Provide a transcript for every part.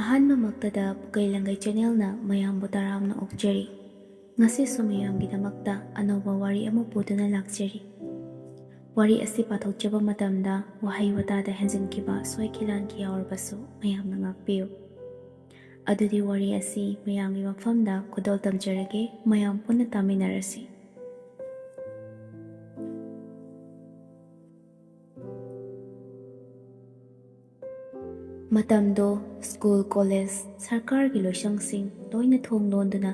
ꯑꯍꯥꯟꯕꯃꯛꯇꯗ ꯄꯨꯀꯩ ꯂꯪꯒꯩ ꯆꯦꯅꯦꯜꯅ ꯃꯌꯥꯝꯕꯨ ꯇꯔꯥꯝꯅ ꯑꯣꯛꯆꯔꯤ꯫ ꯉꯁꯤꯁꯨ ꯃꯌꯥꯝꯒꯤꯗꯃꯛꯇ ꯑꯅꯧꯕ ꯋꯥꯔꯤ ꯑꯃ ꯄꯨꯗꯨꯅ ꯂꯥꯛꯆꯔꯤ꯫ ꯋꯥꯔꯤ ꯑꯁꯤ ꯄꯥꯊꯣꯛꯆꯕ ꯃꯇꯝꯗ ꯋꯥꯍꯩ ꯋꯥꯇꯥꯗ ꯍꯦꯟꯖꯤꯟꯈꯤꯕ ꯁꯣꯏꯈꯤ ꯂꯥꯟꯈꯤ ꯌꯥꯎꯔꯕꯁꯨ ꯃꯌꯥꯝꯅ ꯉꯥꯛꯄꯤꯌꯨ꯫ ꯑꯗꯨꯗꯤ ꯋꯥꯔꯤ ꯑꯁꯤ ꯃꯌꯥꯝꯒꯤ ꯃꯐꯝꯗ ꯈꯨꯗꯣꯜ ꯇꯝꯖꯔꯒꯦ, ꯃꯌꯥꯝ ꯄꯨꯟꯅ ꯇꯥꯃꯤꯟꯅꯔꯁꯤ꯫ ꯃꯇꯝꯗꯣ ꯁ꯭ꯀꯨꯜ, ꯀꯣꯂꯦꯖ, ꯁꯔꯀꯥꯔꯒꯤ ꯂꯣꯏꯁꯪꯁꯤꯡ ꯂꯣꯏꯅ ꯊꯣꯡ ꯂꯣꯟꯗꯨꯅ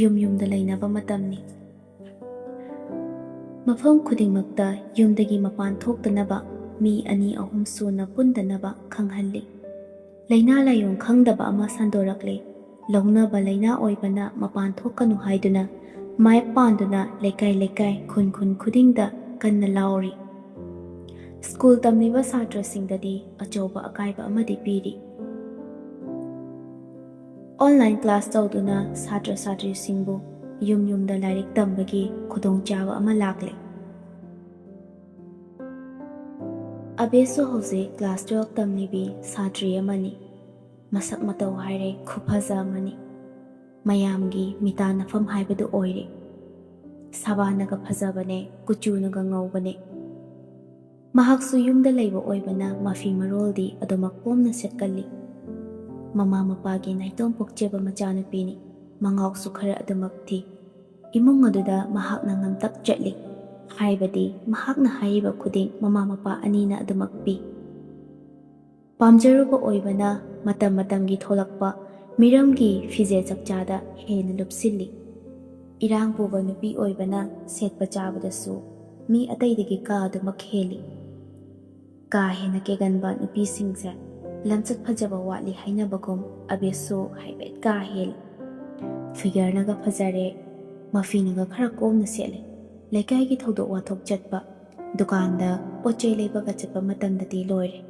ꯌꯨꯝ ꯌꯨꯝꯗ ꯂꯩꯅꯕ ꯃꯇꯝꯅꯤ꯫ ꯃꯐꯝ ꯈꯨꯗꯤꯡꯃꯛꯇ ꯌꯨꯝꯗꯒꯤ ꯃꯄꯥꯟ ꯊꯣꯛꯇꯅꯕ, ꯃꯤ 2-3 ꯁꯨꯅ ꯄꯨꯟꯗꯅꯕ ꯈꯪꯍꯜꯂꯤ꯫ ꯂꯩꯅꯥ ꯂꯥꯏꯑꯣꯡ ꯈꯪꯗꯕ ꯑꯃ ꯁꯟꯗꯣꯔꯛꯂꯦ꯫ ꯂꯧꯅꯕ ꯂꯩꯅꯥ ꯑꯣꯏꯕꯅ ꯃꯄꯥꯟ ꯊꯣꯛꯀꯅꯨ ꯍꯥꯏꯗꯨꯅ ꯃꯥꯏꯞ ꯄꯥꯟꯗꯨꯅ ꯂꯩꯀꯥꯏ ꯂꯩꯀꯥꯏ, ꯈꯨꯟ ꯈꯨꯟ ꯈꯨꯗꯤꯡꯗ ꯀꯟꯅ ꯂꯥꯎꯔꯤ꯫ ꯁ꯭ꯀꯨꯜ ꯇꯝꯂꯤꯕ ꯁꯥꯇ꯭ꯔꯁꯤꯡꯗꯗꯤ ꯑꯆꯧꯕ ꯑꯀꯥꯏꯕ ꯑꯃꯗꯤ ꯄꯤꯔꯤ꯫ ꯑꯣꯟꯂꯥꯏꯟ ꯀ꯭ꯂꯥꯁ ꯇꯧꯗꯨꯅ ꯁꯥꯇ꯭ꯔ ꯁꯥꯇ꯭ꯔꯤꯁꯤꯡꯕꯨ ꯌꯨꯝ ꯌꯨꯝꯗ ꯂꯥꯏꯔꯤꯛ ꯇꯝꯕꯒꯤ ꯈꯨꯗꯣꯡꯆꯥꯕ ꯑꯃ ꯂꯥꯛꯂꯦ꯫ ꯑꯕꯦꯁꯨ ꯍꯧꯖꯤꯛ ꯀ꯭ꯂꯥꯁ 12 ꯇꯝꯂꯤꯕꯤ ꯁꯥꯇ꯭ꯔꯤ ꯑꯃꯅꯤ꯫ ꯃꯁꯛ ꯃꯇꯧ ꯍꯥꯏꯔꯦ ꯈꯨꯐꯖ ꯑꯃꯅꯤ꯫ ꯃꯌꯥꯝꯒꯤ ꯃꯤꯇꯥꯟꯅꯐꯝ ꯍꯥꯏꯕꯗꯨ ꯑꯣꯏꯔꯦ꯫ ꯁꯕꯥꯅꯒ ꯐꯖꯕꯅꯦ, ꯀꯨꯆꯨꯅꯒ ꯉꯧꯕꯅꯦ꯫ ꯃꯍꯥꯛꯁꯨ ꯌꯨꯝꯗ ꯂꯩꯕ ꯑꯣꯏꯕꯅ ꯃꯐꯤ ꯃꯔꯣꯜꯗꯤ ꯑꯗꯨꯃꯛ ꯄꯣꯝꯅ ꯁꯦꯠꯀꯜꯂꯤ꯫ ꯃꯃꯥ ꯃꯄꯥꯒꯤ ꯅꯥꯏꯇꯣꯝ ꯄꯣꯛꯆꯕ ꯃꯆꯥꯅꯨꯄꯤꯅꯤ꯫ ꯃꯉꯥꯎꯁꯨ ꯈꯔ ꯑꯗꯨꯃꯛ ꯊꯤ꯫ ꯏꯃꯨꯡ ꯑꯗꯨꯗ ꯃꯍꯥꯛꯅ ꯉꯝꯇꯛ ꯆꯠꯂꯤ꯫ ꯍꯥꯏꯕꯗꯤ ꯃꯍꯥꯛꯅ ꯍꯥꯏꯔꯤꯕ ꯈꯨꯗꯤꯡ ꯃꯃꯥ ꯃꯄꯥ ꯑꯅꯤꯅ ꯑꯗꯨꯃꯛ ꯄꯤ꯫ ꯄꯥꯝꯖꯔꯨꯕ ꯑꯣꯏꯕꯅ ꯃꯇꯝ ꯃꯇꯝꯒꯤ ꯊꯣꯛꯂꯛꯄ ꯃꯤꯔꯝꯒꯤ ꯐꯤꯖꯦꯠ ꯆꯛꯆꯥꯗ ꯍꯦꯟꯅ ꯂꯨꯞꯁꯤꯜꯂꯤ꯫ ꯏꯔꯥꯡ ꯄꯨꯕ ꯅꯨꯄꯤ ꯑꯣꯏꯕꯅ ꯁꯦꯠꯄ ꯆꯥꯕꯗꯁꯨ ꯃꯤ ꯑꯇꯩꯗꯒꯤ ꯀꯥ ꯑꯗꯨꯃꯛ ꯍꯦꯜꯂꯤ꯫ ꯀꯥ ꯍꯦꯟꯅ ꯀꯦꯒꯟꯕ ꯅꯨꯄꯤꯁꯤꯡꯁꯦ ꯂꯝꯆꯠ ꯐꯖꯕ ꯋꯥꯠꯂꯤ ꯍꯥꯏꯅꯕꯒꯨꯝ ꯑꯕꯦꯁꯨ ꯍꯥꯏꯐꯦꯠ ꯀꯥ ꯍꯦꯜꯂꯤ꯫ ꯐꯤꯒꯔꯅꯒ ꯐꯖꯔꯦ, ꯃꯐꯤꯅꯒ ꯈꯔ ꯀꯣꯝꯅ ꯁꯦꯠꯂꯦ꯫ ꯂꯩꯀꯥꯏꯒꯤ ꯊꯧꯗꯣꯛ ꯋꯥꯊꯣꯛ ꯆꯠꯄ, ꯗꯨꯀꯥꯟꯗ ꯄꯣꯠꯆꯩ ꯂꯩꯕꯒ ꯆꯠꯄ ꯃꯇꯝꯗꯗꯤ ꯂꯣꯏꯔꯦ꯫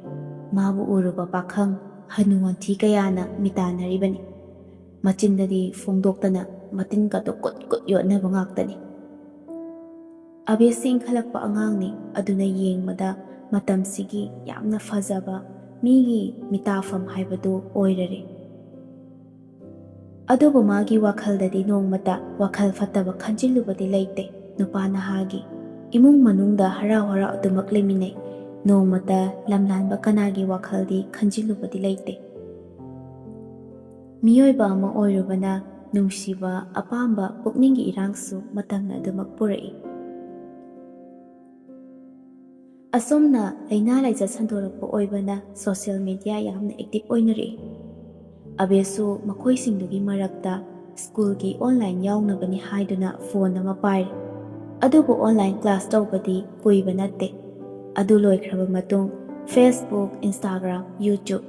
ꯃꯥꯕꯨ ꯎꯔꯨꯕ ꯄꯥꯈꯪ ꯍꯅꯨ ꯍꯟꯊꯤ ꯀꯌꯥꯅ ꯃꯤꯇꯥꯟꯅꯔꯤꯕꯅꯤ꯫ ꯃꯆꯤꯟꯗꯗꯤ ꯐꯣꯡꯗꯣꯛꯇꯅ ꯃꯇꯤꯟꯒꯗꯣ ꯀꯨꯠ ꯀꯨꯠ ꯌꯣꯠꯅꯕ ꯉꯥꯛꯇꯅꯤ꯫ ꯑꯕꯦꯁꯁꯤ ꯏꯟꯈꯠꯂꯛꯄ ꯑꯉꯥꯡꯅꯤ, ꯑꯗꯨꯅ ꯌꯦꯡꯕꯗ ꯃꯇꯝꯁꯤꯒꯤ ꯌꯥꯝꯅ ꯐꯖꯕ, ꯃꯤꯒꯤ ꯃꯤꯇꯥꯐꯝ ꯍꯥꯏꯕꯗꯨ ꯑꯣꯏꯔꯔꯦ꯫ ꯑꯗꯨꯕꯨ ꯃꯥꯒꯤ ꯋꯥꯈꯜꯗꯗꯤ ꯅꯣꯡꯃꯇ ꯋꯥꯈꯜ ꯐꯠꯇꯕ ꯈꯟꯖꯤꯜꯂꯨꯕꯗꯤ ꯂꯩꯇꯦ꯫ ꯅꯨꯄꯥ ꯅꯍꯥꯒꯤ ꯏꯃꯨꯡ ꯃꯅꯨꯡꯗ ꯍꯔꯥꯎ ꯍꯔꯥꯎ ꯑꯗꯨꯃꯛ ꯂꯩꯃꯤꯟꯅꯩ꯫ ꯅꯣꯡꯃꯇ ꯂꯝꯂꯥꯟꯕ ꯀꯅꯥꯒꯤ ꯋꯥꯈꯜꯗꯤ ꯈꯟꯖꯤꯜꯂꯨꯕꯗꯤ ꯂꯩꯇꯦ꯫ ꯃꯤꯑꯣꯏꯕ ꯑꯃ ꯑꯣꯏꯔꯨꯕꯅ ꯅꯨꯡꯁꯤꯕ, ꯑꯄꯥꯝꯕ, ꯄꯨꯛꯅꯤꯡꯒꯤ ꯏꯔꯥꯡꯁꯨ ꯃꯇꯝꯅ ꯑꯗꯨꯃꯛ ꯄꯨꯔꯛꯏ꯫ ꯑꯁꯨꯝꯅ ꯂꯩꯅꯥ ꯂꯥꯏꯆꯠ ꯁꯟꯗꯣꯔꯛꯄ ꯑꯣꯏꯕꯅ ꯁꯣꯁꯤꯌꯦꯜ ꯃꯤꯗꯤꯌꯥ ꯌꯥꯝꯅ ꯑꯦꯛꯇꯤꯚ ꯑꯣꯏꯅꯔꯛꯏ꯫ ꯑꯕꯦꯁꯨ ꯃꯈꯣꯏꯁꯤꯡꯗꯨꯒꯤ ꯃꯔꯛꯇ ꯁ꯭ꯀꯨꯜꯒꯤ ꯑꯣꯟꯂꯥꯏꯟ ꯌꯥꯎꯅꯕꯅꯤ ꯍꯥꯏꯗꯨꯅ ꯐꯣꯟ ꯑꯃ ꯄꯥꯏꯔꯦ꯫ ꯑꯗꯨꯕꯨ ꯑꯣꯟꯂꯥꯏꯟ ꯀ꯭ꯂꯥꯁ ꯇꯧꯕꯗꯤ ꯀꯨꯏꯕ ꯅꯠꯇꯦ꯫ ꯑꯗꯨ ꯂꯣꯏꯈ꯭ꯔꯕ ꯃꯇꯨꯡ ꯐꯦꯁꯕꯨꯛ, ꯏꯟꯁꯇꯥꯒ꯭ꯔꯥꯝ, ꯌꯨꯇ꯭ꯌꯨꯕ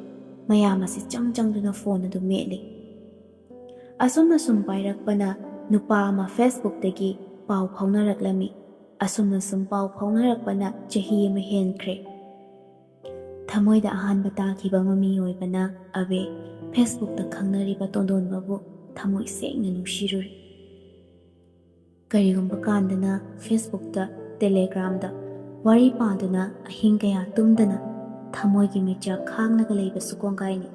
ꯃꯌꯥꯝ ꯑꯁꯤ ꯆꯪꯗꯨꯅ ꯐꯣꯟ ꯑꯗꯨ ꯃꯦꯠꯂꯤ꯫ ꯑꯁꯨꯝꯅ ꯁꯨꯝ ꯄꯥꯏꯔꯛꯄꯅ ꯅꯨꯄꯥ ꯑꯃ ꯐꯦꯁꯕꯨꯛꯇꯒꯤ ꯄꯥꯎ ꯐꯥꯎꯅꯔꯛꯂꯝꯃꯤ꯫ ꯑꯁꯨꯝꯅ ꯁꯨꯝ ꯄꯥꯎ ꯐꯥꯎꯅꯔꯛꯄꯅ ꯆꯍꯤ ꯑꯃ ꯍꯦꯟꯈ꯭ꯔꯦ꯫ ꯊꯃꯣꯏꯗ ꯑꯍꯥꯟꯕ ꯇꯥꯈꯤꯕ ꯃꯃꯤ ꯑꯣꯏꯕꯅ ꯑꯕꯦ ꯐꯦꯁꯕꯨꯛꯇ ꯈꯪꯅꯔꯤꯕ ꯇꯣꯟꯗꯣꯟꯕꯕꯨ ꯊꯃꯣꯏ ꯁꯦꯡꯅ ꯅꯨꯡꯁꯤꯔꯨꯔꯤ꯫ ꯀꯔꯤꯒꯨꯝꯕ ꯀꯥꯟꯗꯅ ꯐꯦꯁꯕꯨꯛꯇ, ꯇꯦꯂꯦꯒ꯭ꯔꯥꯝꯗ ꯋꯥꯔꯤ ꯄꯥꯗꯨꯅ ꯑꯍꯤꯡ ꯀꯌꯥ ꯇꯨꯝꯗꯅ ꯊꯃꯣꯏꯒꯤ ꯃꯤꯆꯥꯛ ꯈꯥꯡꯂꯒ ꯂꯩꯕꯁꯨ ꯀꯣꯡꯒꯥꯏꯅꯤ꯫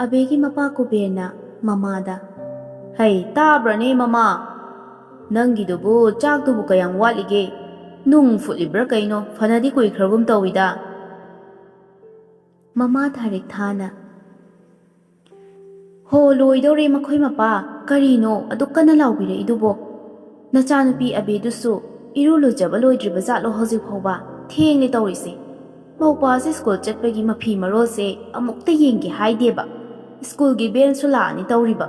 ꯑꯕꯦꯒꯤ ꯃꯄꯥ ꯀꯨꯕꯦꯔꯅ ꯃꯃꯥꯗ, "ꯍꯩ ꯇꯥꯕ꯭ꯔꯅꯦ ꯃꯃꯥ? ꯅꯪꯒꯤꯗꯨꯕꯨ ꯆꯥꯛꯇꯨꯕꯨ ꯀꯌꯥꯝ ꯋꯥꯠꯂꯤꯒꯦ? ꯅꯨꯡ ꯐꯨꯠꯂꯤꯕ꯭ꯔꯥ ꯀꯩꯅꯣ? ꯐꯅꯗꯤ ꯀꯨꯏꯈ꯭ꯔꯒꯨꯝ ꯇꯧꯏꯗ." ꯃꯃꯥ ꯊꯥꯔꯤꯛ ꯊꯥꯅ, "ꯍꯣ ꯂꯣꯏꯗꯧꯔꯦ ꯃꯈꯣꯏ ꯃꯄꯥ, ꯀꯔꯤꯅꯣ ꯑꯗꯨꯛ ꯀꯟꯅ ꯂꯥꯎꯕꯤꯔꯛꯏꯗꯨꯕꯣ? ꯅꯆꯥꯅꯨꯄꯤ ꯑꯕꯦꯗꯨꯁꯨ ꯏꯔꯨ ꯂꯨꯖꯕ ꯂꯣꯏꯗ꯭ꯔꯤꯕ ꯖꯥꯠꯂꯣ ꯍꯧꯖꯤꯛ ꯐꯥꯎꯕ? ꯊꯦꯡꯂꯦ ꯇꯧꯔꯤꯁꯦ꯫ ꯃꯧꯄꯥꯁꯦ ꯁ꯭ꯀꯨꯜ ꯆꯠꯄꯒꯤ ꯃꯐꯤ ꯃꯔꯣꯜꯁꯦ ꯑꯃꯨꯛꯇ ꯌꯦꯡꯒꯦ ꯍꯥꯏꯗꯦꯕ꯫ ꯁ꯭ꯀꯨꯜꯒꯤ ꯕꯦꯟꯁꯨ ꯂꯥꯛꯑꯅꯤ ꯇꯧꯔꯤꯕ꯫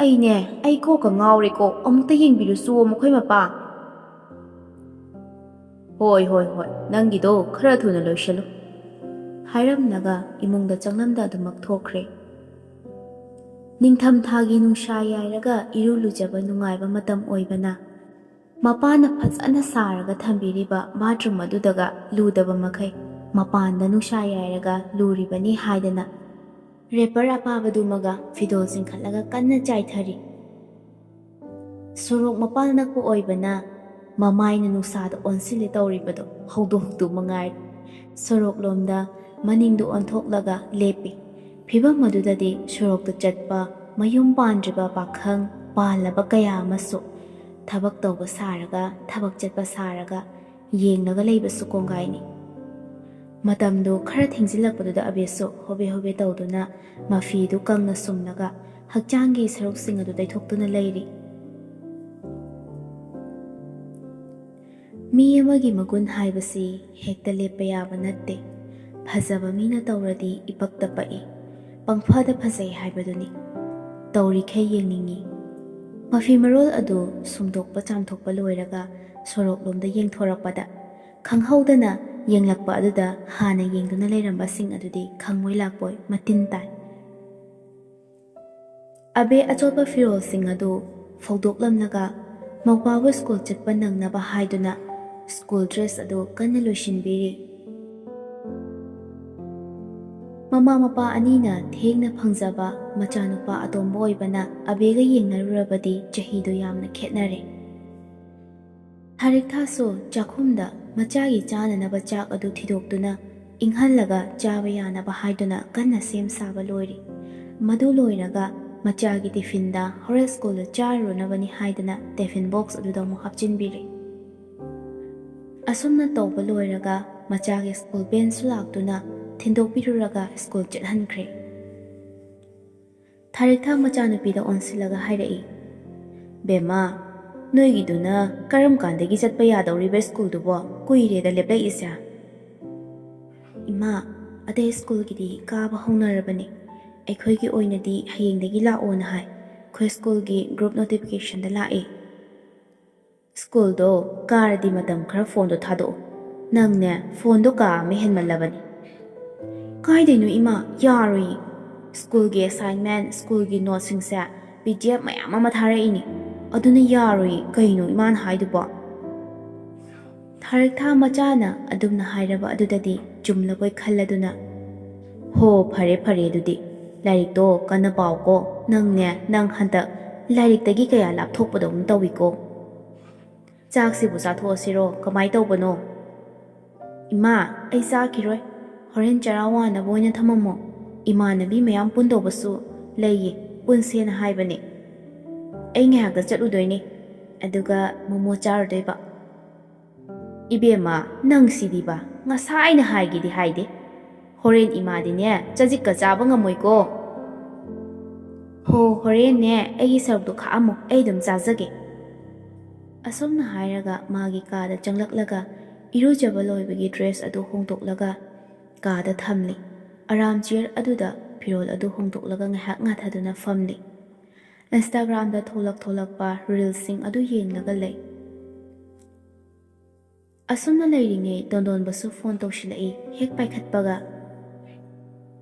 ꯑꯩ ꯀꯣꯛꯀ ꯉꯥꯎꯔꯦꯀꯣ, ꯑꯃꯨꯛꯇ ꯌꯦꯡꯕꯤꯔꯨꯆꯣ ꯃꯈꯣꯏ ꯃꯄꯥ." "ꯍꯣꯏ, ꯅꯪꯒꯤꯗꯣ ꯈꯔ ꯊꯨꯅ ꯂꯣꯏꯁꯜꯂꯨ." ꯍꯥꯏꯔꯝꯂꯒ ꯏꯃꯨꯡꯗ ꯆꯪꯂꯝꯗ ꯑꯗꯨꯃꯛ ꯊꯣꯛꯈ꯭ꯔꯦ꯫ ꯅꯤꯡꯊꯝꯊꯥꯒꯤ ꯅꯨꯡꯁꯥ ꯌꯥꯏꯔꯒ ꯏꯔꯨ ꯂꯨꯖꯕ ꯅꯨꯡꯉꯥꯏꯕ ꯃꯇꯝ ꯑꯣꯏꯕꯅ ꯃꯄꯥꯅ ꯐꯖꯅ ꯁꯥꯔꯒ ꯊꯝꯕꯤꯔꯤꯕ ꯕꯥꯊꯔꯨꯝ ꯑꯗꯨꯗꯒ ꯂꯨꯗꯕ ꯃꯈꯩ ꯃꯄꯥꯟꯗ ꯅꯨꯡꯁꯥ ꯌꯥꯏꯔꯒ ꯂꯨꯔꯤꯕꯅꯤ ꯍꯥꯏꯗꯅ ꯔꯦꯄꯔ ꯑꯄꯥꯕꯗꯨꯃꯒ ꯐꯤꯗꯣꯜ ꯆꯤꯡꯈꯠꯂꯒ ꯀꯟꯅ ꯆꯥꯏꯊꯔꯤ꯫ ꯁꯣꯔꯣꯛ ꯃꯄꯥꯟ ꯅꯛꯄ ꯑꯣꯏꯕꯅ ꯃꯃꯥꯏꯅ ꯅꯨꯡꯁꯥꯗ ꯑꯣꯟꯁꯤꯜꯂꯦ ꯇꯧꯔꯤꯕꯗꯣ ꯍꯧꯗꯣꯡꯇꯨ ꯃꯉꯥꯏꯔꯦ꯫ ꯁꯣꯔꯣꯛ ꯂꯣꯝꯗ ꯃꯅꯤꯡꯗ ꯑꯣꯟꯊꯣꯛꯂꯒ ꯂꯦꯞꯄꯤ꯫ ꯐꯤꯚꯝ ꯑꯗꯨꯗꯗꯤ ꯁꯣꯔꯣꯛꯇ ꯆꯠꯄ ꯃꯌꯨꯝ ꯄꯥꯟꯗ꯭ꯔꯤꯕ ꯄꯥꯈꯪ ꯄꯥꯜꯂꯕ ꯀꯌꯥ ꯑꯃꯁꯨ ꯊꯕꯛ ꯇꯧꯕ ꯁꯥꯔꯒ ꯊꯕꯛ ꯆꯠꯄ ꯁꯥꯔꯒ ꯌꯦꯡꯂꯒ ꯂꯩꯕꯁꯨ ꯀꯣꯡꯒꯥꯏꯅꯤ꯫ ꯃꯇꯝꯗꯨ ꯈꯔ ꯊꯦꯡꯖꯤꯜꯂꯛꯄꯗꯨꯗ ꯑꯕꯦꯁꯨ ꯍꯣꯕꯦ ꯍꯣꯕꯦ ꯇꯧꯗꯨꯅ ꯃꯐꯤꯗꯨ ꯀꯪꯅ ꯁꯨꯝꯂꯒ ꯍꯛꯆꯥꯡꯒꯤ ꯁꯔꯨꯛꯁꯤꯡ ꯑꯗꯨ ꯇꯩꯊꯣꯛꯇꯨꯅ ꯂꯩꯔꯤ꯫ ꯃꯤ ꯑꯃꯒꯤ ꯃꯒꯨꯟ ꯍꯥꯏꯕꯁꯤ ꯍꯦꯛꯇ ꯂꯦꯞꯄ ꯌꯥꯕ ꯅꯠꯇꯦ꯫ ꯐꯖꯕ ꯃꯤꯅ ꯇꯧꯔꯗꯤ ꯏꯄꯛꯇ ꯄꯛꯏ, ꯄꯪꯐꯗ ꯐꯖꯩ ꯍꯥꯏꯕꯗꯨꯅꯤ꯫ ꯇꯧꯔꯤꯈꯩ ꯌꯦꯡꯅꯤꯡꯏ꯫ ꯃꯐꯤ ꯃꯔꯣꯜ ꯑꯗꯨ ꯁꯨꯝꯗꯣꯛꯄ ꯆꯥꯝꯊꯣꯛꯄ ꯂꯣꯏꯔꯒ ꯁꯣꯔꯣꯛꯂꯣꯝꯗ ꯌꯦꯡꯊꯣꯔꯛꯄꯗ ꯈꯪꯍꯧꯗꯅ ꯌꯦꯡꯂꯛꯄ ꯑꯗꯨꯗ ꯍꯥꯟꯅ ꯌꯦꯡꯗꯨꯅ ꯂꯩꯔꯝꯕꯁꯤꯡ ꯑꯗꯨꯗꯤ ꯈꯪꯕꯣꯏ ꯂꯥꯛꯄꯣꯏ ꯃꯇꯤꯟ ꯇꯥꯏ꯫ ꯑꯕꯦ ꯑꯆꯣꯠꯄ ꯐꯤꯔꯣꯜꯁꯤꯡ ꯑꯗꯨ ꯐꯧꯗꯣꯛꯂꯝꯂꯒ ꯃꯧꯄꯥꯕꯨ ꯁ꯭ꯀꯨꯜ ꯆꯠꯄ ꯅꯪꯅꯕ ꯍꯥꯏꯗꯨꯅ ꯁ꯭ꯀꯨꯜ ꯗ꯭ꯔꯦꯁ ꯑꯗꯨ ꯀꯟꯅ ꯂꯣꯏꯁꯤꯟꯕꯤꯔꯤ꯫ ꯃꯃꯥ ꯃꯄꯥ ꯑꯅꯤꯅ ꯊꯦꯡꯅ ꯐꯪꯖꯕ ꯃꯆꯥꯅꯨꯄꯥ ꯑꯇꯣꯝꯕ ꯑꯣꯏꯕꯅ ꯑꯕꯦꯒ ꯌꯦꯡꯅꯔꯨꯔꯕꯗꯤ ꯆꯍꯤꯗꯨ ꯌꯥꯝꯅ ꯈꯦꯠꯅꯔꯦ꯫ ꯊꯥꯔꯤꯛꯊꯥꯁꯨ ꯆꯥꯛꯈꯨꯝꯗ ꯃꯆꯥꯒꯤ ꯆꯥꯅꯅꯕ ꯆꯥꯛ ꯑꯗꯨ ꯊꯤꯗꯣꯛꯇꯨꯅ ꯏꯪꯍꯜꯂꯒ ꯆꯥꯕ ꯌꯥꯅꯕ ꯍꯥꯏꯗꯨꯅ ꯀꯟꯅ ꯁꯦꯝ ꯁꯥꯕ ꯂꯣꯏꯔꯤ꯫ ꯃꯗꯨ ꯂꯣꯏꯔꯒ ꯃꯆꯥꯒꯤ ꯇꯤꯐꯤꯟꯗ ꯍꯣꯔꯦꯟ ꯁ꯭ꯀꯨꯜꯗ ꯆꯥꯔꯨꯅꯕꯅꯤ ꯍꯥꯏꯗꯨꯅ ꯇꯤꯐꯤꯟ ꯕꯣꯛꯁ ꯑꯗꯨꯗ ꯑꯃꯨꯛ ꯍꯥꯞꯆꯤꯟꯕꯤꯔꯤ꯫ ꯑꯁꯨꯝꯅ ꯇꯧꯕ ꯂꯣꯏꯔꯒ ꯃꯆꯥꯒꯤ ꯁ꯭ꯀꯨꯜ ꯕꯦꯟꯁꯨ ꯂꯥꯛꯇꯨꯅ ꯊꯤꯟꯗꯣꯛꯄꯤꯔꯨꯔꯒ ꯁ꯭ꯀꯨꯜ ꯆꯠꯍꯟꯈ꯭ꯔꯦ꯫ ꯊꯥꯔꯤꯛꯊꯥ ꯃꯆꯥꯅꯨꯄꯤꯗ ꯑꯣꯟꯁꯤꯜꯂꯒ ꯍꯥꯏꯔꯛꯏ, "ꯕꯦꯝꯃ, ꯅꯣꯏꯒꯤꯗꯨꯅ ꯀꯔꯝ ꯀꯥꯟꯗꯒꯤ ꯆꯠꯄ ꯌꯥꯗꯧꯔꯤꯕ ꯁ꯭ꯀꯨꯜꯗꯨꯕꯣ ꯀꯨꯏꯔꯦꯗ ꯂꯦꯞꯂꯛꯏꯁꯦ?" "ꯏꯃꯥ, ꯑꯇꯩ ꯁ꯭ꯀꯨꯜꯒꯤꯗꯤ ꯀꯥꯕ ꯍꯧꯅꯔꯕꯅꯤ꯫ ꯑꯩꯈꯣꯏꯒꯤ ꯑꯣꯏꯅꯗꯤ ꯍꯌꯦꯡꯗꯒꯤ ꯂꯥꯛꯑꯣꯅ ꯍꯥꯏ꯫ ꯑꯩꯈꯣꯏ ꯁ꯭ꯀꯨꯜꯒꯤ ꯒ꯭ꯔꯨꯞ ꯅꯣꯇꯤꯐꯤꯀꯦꯁꯟꯗ ꯂꯥꯛꯏ꯫ ꯁ꯭ꯀꯨꯜꯗꯣ ꯀꯥꯔꯗꯤ ꯃꯇꯝ ꯈꯔ ꯐꯣꯟꯗꯣ ꯊꯥꯗꯣꯛꯑꯣ꯫ ꯅꯪꯅꯦ ꯐꯣꯟꯗꯣ ꯀꯥ ꯑꯃ ꯍꯦꯟꯃꯜꯂꯕꯅꯤ." "ꯀꯥꯏꯗꯩꯅꯣ ꯏꯃꯥ, ꯌꯥꯔꯣꯏꯌꯦ꯫ ꯁ꯭ꯀꯨꯜꯒꯤ ꯑꯦꯁꯥꯏꯟꯃꯦꯟ, ꯁ꯭ꯀꯨꯜꯒꯤ ꯅꯣꯠꯁꯤꯡꯁꯦ PDF ꯃꯌꯥꯝ ꯑꯃ ꯊꯥꯔꯛꯏꯅꯤ꯫ ꯑꯗꯨꯅ ꯌꯥꯔꯣꯏꯌꯦ ꯀꯩꯅꯣ ꯏꯃꯥꯅ ꯍꯥꯏꯗꯨꯕꯣ?" ꯊꯥꯔꯤꯛꯊꯥ ꯃꯆꯥꯅ ꯑꯗꯨꯝꯅ ꯍꯥꯏꯔꯕ ꯑꯗꯨꯗꯗꯤ ꯆꯨꯝꯂꯕꯣꯏ ꯈꯜꯂꯗꯨꯅ, "ꯍꯣ ꯐꯔꯦ ꯐꯔꯦ ꯑꯗꯨꯗꯤ ꯂꯥꯏꯔꯤꯛꯇꯣ ꯀꯟꯅ ꯄꯥꯎꯀꯣ꯫ ꯅꯪ ꯍꯟꯗꯛ ꯂꯥꯏꯔꯤꯛꯇꯒꯤ ꯀꯌꯥ ꯂꯥꯞꯊꯣꯛꯄꯗꯧꯅ ꯇꯧꯏꯀꯣ꯫ ꯆꯥꯛꯁꯤꯕꯨ ꯆꯥꯊꯣꯛꯑꯁꯤꯔꯣ ꯀꯃꯥꯏ ꯇꯧꯕꯅꯣ?" "ꯏꯃꯥ, ꯑꯩ ꯆꯥꯈꯤꯔꯣꯏ꯫ ꯍꯣꯔꯦꯟ ꯆꯔꯥ ꯋꯥꯟꯅꯕ ꯑꯣꯏꯅ ꯊꯝꯃꯝꯃꯣ꯫ ꯏꯃꯥꯟꯅꯕꯤ ꯃꯌꯥꯝ ꯄꯨꯟꯗꯧꯕꯁꯨ ꯂꯩꯌꯦ, ꯄꯨꯟꯁꯦꯅ ꯍꯥꯏꯕꯅꯦ꯫ ꯑꯩ ꯉꯥꯏꯍꯥꯛꯇ ꯆꯠꯂꯨꯗꯣꯏꯅꯤ, ꯑꯗꯨꯒ ꯃꯣꯃꯣ ꯆꯥꯔꯨꯗꯣꯏꯕ." "ꯏꯕꯦꯝꯃ, ꯅꯪ ꯁꯤꯗꯤꯕ ꯉꯁꯥꯏꯅ ꯍꯥꯏꯒꯦꯗꯤ ꯍꯥꯏꯗꯦ꯫ ꯍꯣꯔꯦꯟ ꯏꯃꯥꯗꯤꯅꯦ ꯆꯖꯤꯛꯀ ꯆꯥꯕ ꯉꯝꯃꯣꯏꯀꯣ." "ꯍꯣ, ꯍꯣꯔꯦꯟꯅꯦ ꯑꯩꯒꯤ ꯁꯔꯨꯛꯇꯣ ꯈꯥꯛꯑꯝꯃꯣ, ꯑꯩ ꯑꯗꯨꯝ ꯆꯥꯖꯒꯦ." ꯑꯁꯨꯝꯅ ꯍꯥꯏꯔꯒ ꯃꯥꯒꯤ ꯀꯥꯗ ꯆꯪꯂꯛꯂꯒ ꯏꯔꯨꯖꯕ ꯂꯣꯏꯕꯒꯤ ꯗ꯭ꯔꯦꯁ ꯑꯗꯨ ꯍꯣꯡꯗꯣꯛꯂꯒ ꯀꯥꯗ ꯊꯝꯂꯤ꯫ ꯑꯔꯥꯝ ꯆꯤꯌꯔ ꯑꯗꯨꯗ ꯐꯤꯔꯣꯜ ꯑꯗꯨ ꯍꯣꯡꯗꯣꯛꯂꯒ ꯉꯥꯏꯍꯥꯛ ꯉꯥꯊꯗꯨꯅ ꯐꯝꯂꯤ꯫ ꯏꯟꯁꯇꯥꯒ꯭ꯔꯥꯝꯗ ꯊꯣꯛꯂꯛꯄ ꯔꯤꯜꯁꯤꯡ ꯑꯗꯨ ꯌꯦꯡꯂꯒ ꯂꯩ꯫ ꯑꯁꯨꯝꯅ ꯂꯩꯔꯤꯉꯩ ꯇꯣꯟꯗꯣꯟꯕꯁꯨ ꯐꯣꯟ ꯇꯧꯁꯤꯜꯂꯛꯏ꯫ ꯍꯦꯛ ꯄꯥꯏꯈꯠꯄꯒ,